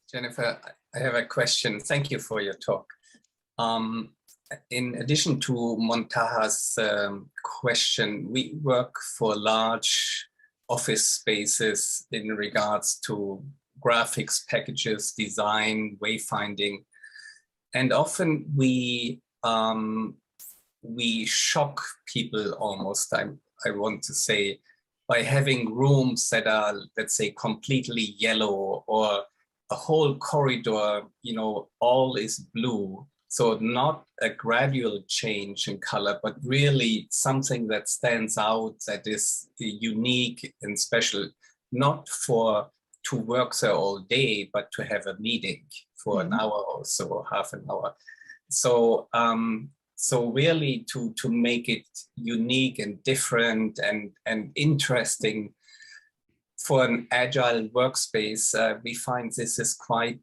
Jennifer, I have a question. Thank you for your talk. In addition to Montaha's question, we work for large office spaces in regards to graphics packages, design, wayfinding, and often we shock people almost, I want to say, by having rooms that are, let's say, completely yellow, or a whole corridor, all is blue. So not a gradual change in color, but really something that stands out, that is unique and special, not to work there all day, but to have a meeting for an hour or so, half an hour. So so really to make it unique and different and interesting for an agile workspace, we find this is quite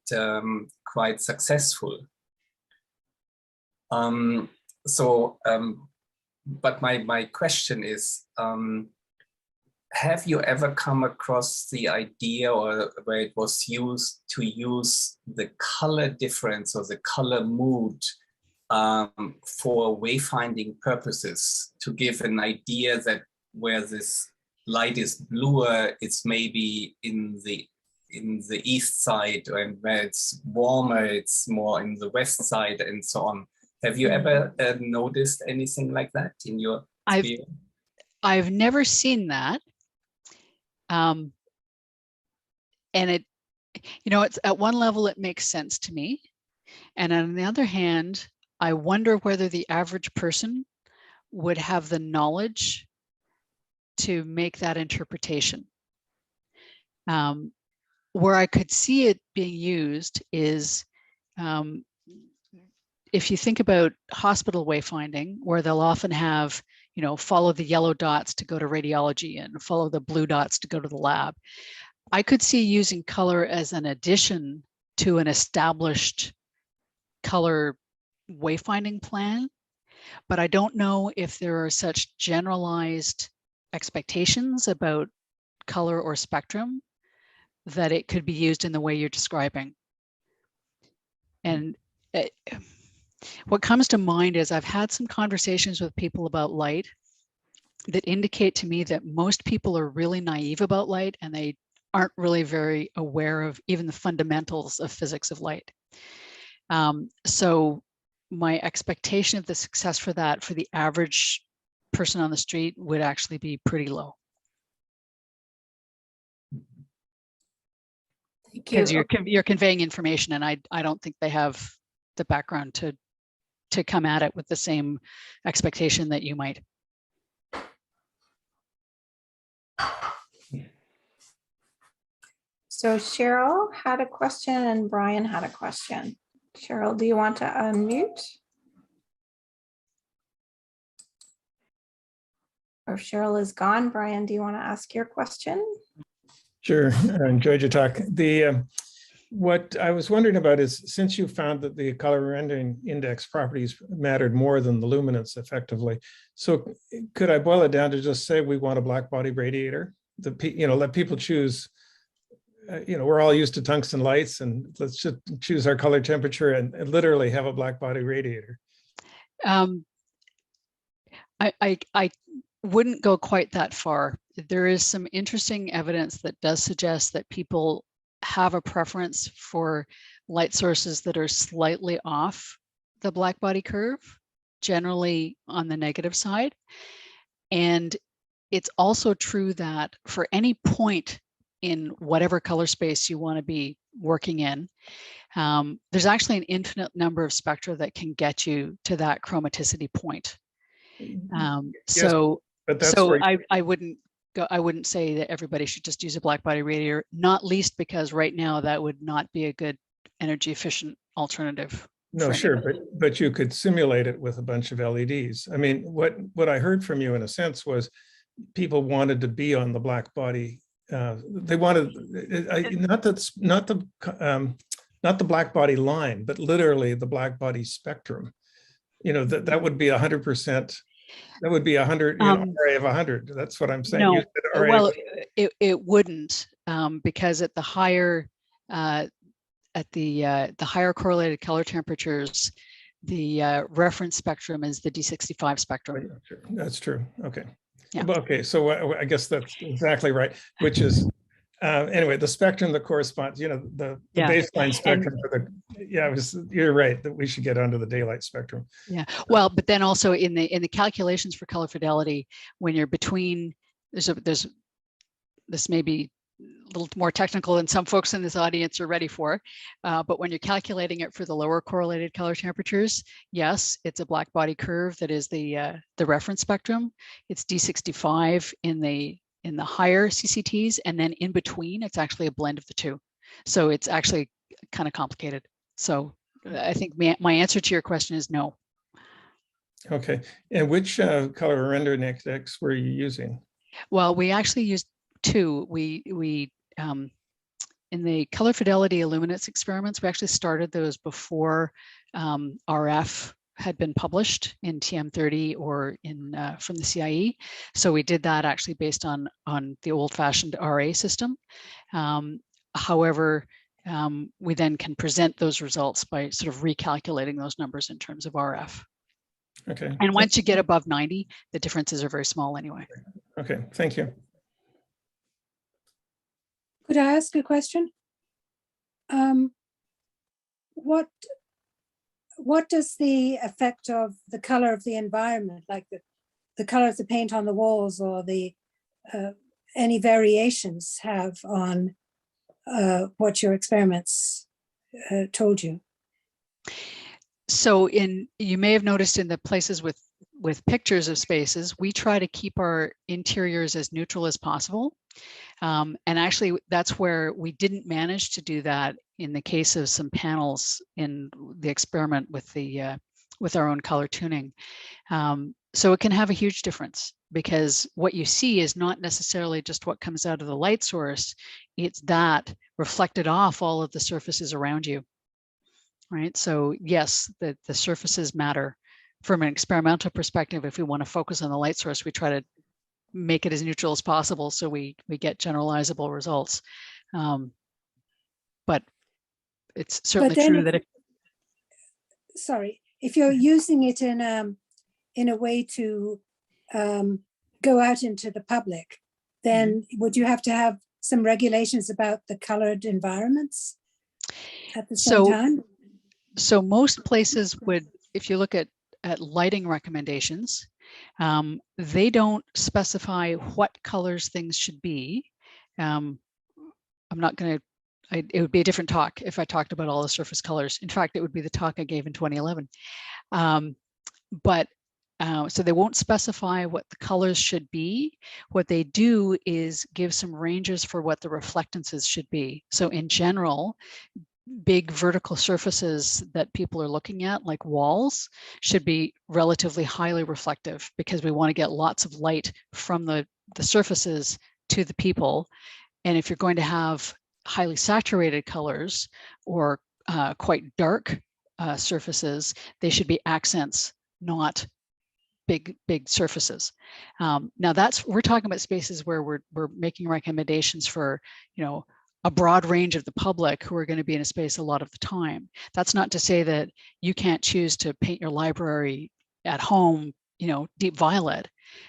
successful. but my question is, have you ever come across the idea or where it was used to use the color difference or the color mood for wayfinding purposes, to give an idea that where this light is bluer, it's maybe in the east side, and where it's warmer, it's more in the west side, and so on? Have you ever noticed anything like that in your experience? I've never seen that. And it, it's at one level, it makes sense to me. And on the other hand, I wonder whether the average person would have the knowledge to make that interpretation. Where I could see it being used is if you think about hospital wayfinding, where they'll often have, follow the yellow dots to go to radiology and follow the blue dots to go to the lab. I could see using color as an addition to an established color wayfinding plan, but I don't know if there are such generalized expectations about color or spectrum that it could be used in the way you're describing. And what comes to mind is I've had some conversations with people about light that indicate to me that most people are really naive about light, and they aren't really very aware of even the fundamentals of physics of light. So my expectation of the success for that for the average person on the street would actually be pretty low. Because you're conveying information, and I don't think they have the background to come at it with the same expectation that you might. So Cheryl had a question and Brian had a question. Cheryl, do you want to unmute? Or if Cheryl is gone, Brian, do you want to ask your question? Sure, I enjoyed your talk. What I was wondering about is, since you found that the color rendering index properties mattered more than the luminance effectively, so could I boil it down to just say we want a black body radiator? Let people choose. We're all used to tungsten lights, and let's just choose our color temperature and literally have a black body radiator. I wouldn't go quite that far. There is some interesting evidence that does suggest that people have a preference for light sources that are slightly off the black body curve, generally on the negative side. And it's also true that for any point in whatever color space you want to be working in, there's actually an infinite number of spectra that can get you to that chromaticity point. I wouldn't say that everybody should just use a black body radiator, not least because right now that would not be a good energy efficient alternative. No, sure, but you could simulate it with a bunch of LEDs. I mean, what I heard from you in a sense was people wanted to be on the black body. They wanted not the black body line, but literally the black body spectrum. That would be 100%. That would be 100, array of 100. That's what I'm saying. No, well, it wouldn't, because at the higher higher correlated color temperatures, the reference spectrum is the D65 spectrum. That's true. Okay. Yeah. Okay. So I guess that's exactly right. Which is anyway, the spectrum that corresponds, the baseline spectrum for the, you're right that we should get onto the daylight spectrum. Yeah. Well, but then also in the calculations for color fidelity, when you're between, this may be a little more technical than some folks in this audience are ready for, but when you're calculating it for the lower correlated color temperatures, yes, it's a black body curve that is the reference spectrum. It's D65 in the higher CCTs, and then in between, it's actually a blend of the two. So it's actually kind of complicated. So I think my answer to your question is no. Okay. And which color rendering index were you using? Well, we actually used two. We in the color fidelity illuminance experiments, we actually started those before RF had been published in TM30 or in from the CIE. So we did that actually based on the old-fashioned RA system. However, we then can present those results by sort of recalculating those numbers in terms of RF. Okay. And once you get above 90, the differences are very small anyway. Okay, thank you. Could I ask a question? What does the effect of the color of the environment, like the color of the paint on the walls or the any variations have on what your experiments told you? So you may have noticed in the places with pictures of spaces, we try to keep our interiors as neutral as possible. And actually, that's where we didn't manage to do that in the case of some panels in the experiment with our own color tuning. So it can have a huge difference, because what you see is not necessarily just what comes out of the light source, it's that reflected off all of the surfaces around you, right? So yes, the surfaces matter. From an experimental perspective, if we want to focus on the light source, we try to make it as neutral as possible so we get generalizable results. But it's certainly true that if you're using it in a way to go out into the public, then would you have to have some regulations about the colored environments at the same time? So most places would, if you look at lighting recommendations, they don't specify what colors things should be. I'm not going to, it would be a different talk if I talked about all the surface colors. In fact, it would be the talk I gave in 2011. So they won't specify what the colors should be. What they do is give some ranges for what the reflectances should be. So in general, big vertical surfaces that people are looking at, like walls, should be relatively highly reflective, because we want to get lots of light from the surfaces to the people. And if you're going to have highly saturated colors or quite dark surfaces, they should be accents, not big surfaces. Now we're talking about spaces where we're making recommendations for, a broad range of the public who are going to be in a space a lot of the time. That's not to say that you can't choose to paint your library at home, deep violet,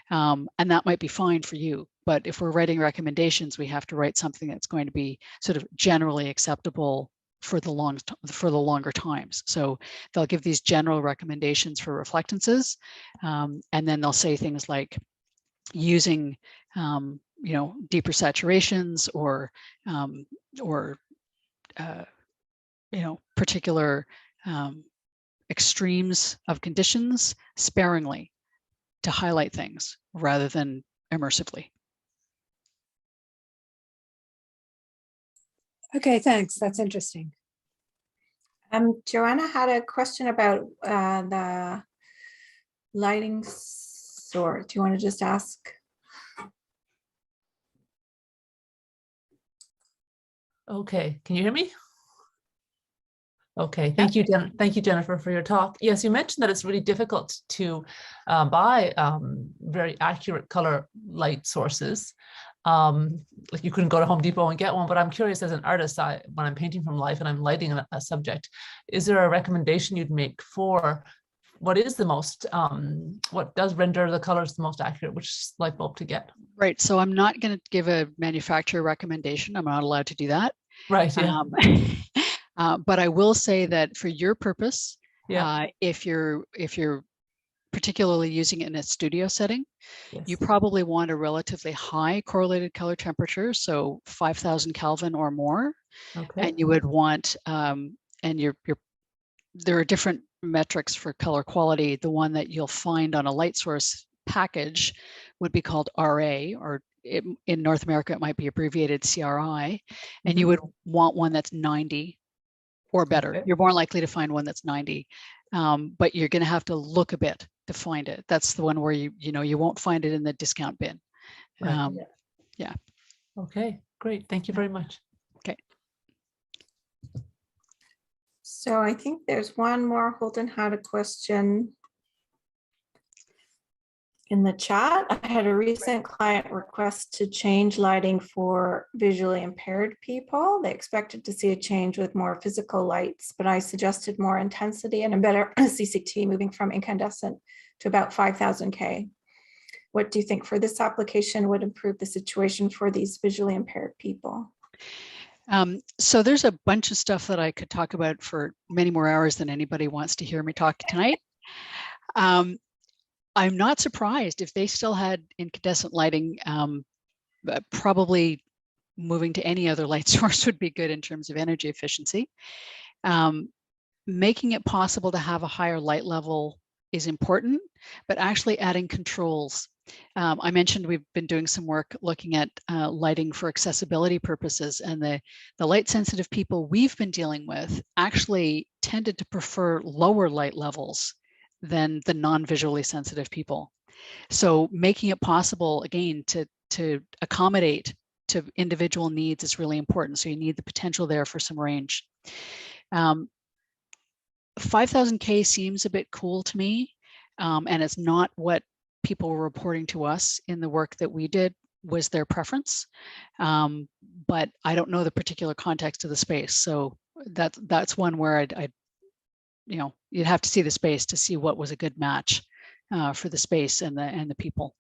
and that might be fine for you. But if we're writing recommendations, we have to write something that's going to be sort of generally acceptable for the longer times. So they'll give these general recommendations for reflectances, and then they'll say things like using deeper saturations or particular extremes of conditions sparingly to highlight things rather than immersively. Okay, thanks. That's interesting. Joanna had a question about the lighting source. Do you want to just ask? Okay, can you hear me? Okay, thank you, thank you, Jennifer, for your talk. Yes, you mentioned that it's really difficult to buy very accurate color light sources. Like you couldn't go to Home Depot and get one, but I'm curious, as an artist, when I'm painting from life and I'm lighting a subject, is there a recommendation you'd make for what is the most, what does render the colors the most accurate, which light bulb to get? Right, so I'm not going to give a manufacturer recommendation. I'm not allowed to do that. Right, yeah. But I will say that for your purpose, yeah. If you're particularly using it in a studio setting, yes. You probably want a relatively high correlated color temperature, so 5,000 Kelvin or more. Okay. And you would want, there are different metrics for color quality. The one that you'll find on a light source package would be called RA, or in North America, it might be abbreviated CRI. And you would want one that's 90 or better. Okay. You're more likely to find one that's 90, but you're going to have to look a bit to find it. That's the one where you won't find it in the discount bin. Right. Yeah. Okay, great. Thank you very much. Okay. So I think there's one more. Holden had a question in the chat. I had a recent client request to change lighting for visually impaired people. They expected to see a change with more physical lights, but I suggested more intensity and a better CCT, moving from incandescent to about 5,000 K. What do you think for this application would improve the situation for these visually impaired people? So there's a bunch of stuff that I could talk about for many more hours than anybody wants to hear me talk tonight. I'm not surprised if they still had incandescent lighting. Probably moving to any other light source would be good in terms of energy efficiency. Making it possible to have a higher light level is important, but actually adding controls. I mentioned we've been doing some work looking at lighting for accessibility purposes, and the light sensitive people we've been dealing with actually tended to prefer lower light levels than the non-visually sensitive people. So making it possible, again, to accommodate to individual needs is really important. So you need the potential there for some range. 5,000 K seems a bit cool to me, and it's not what people were reporting to us in the work that we did was their preference. But I don't know the particular context of the space. So that's one where I'd you know, you'd have to see the space to see what was a good match for the space and the people.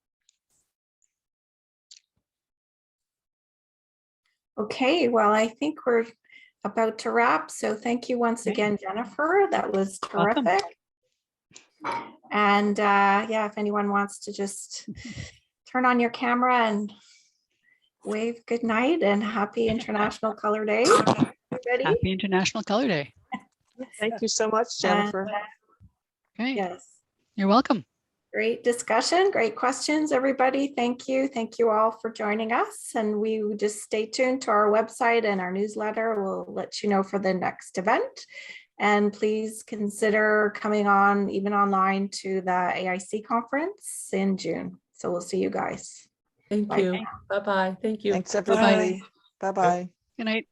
Okay, well, I think we're about to wrap. So thank you once again, Jennifer. That was terrific. And yeah, if anyone wants to just turn on your camera and wave good night and happy International Color Day, everybody. Happy International Color Day. Thank you so much, Jennifer. Okay. Yes. You're welcome. Great discussion, great questions, everybody. Thank you. Thank you all for joining us. And we just stay tuned to our website and our newsletter. We'll let you know for the next event. And please consider coming on, even online, to the AIC conference in June. So we'll see you guys. Thank Bye. you. Bye-bye. Thank you. Thanks, everybody. Bye-bye. Good night.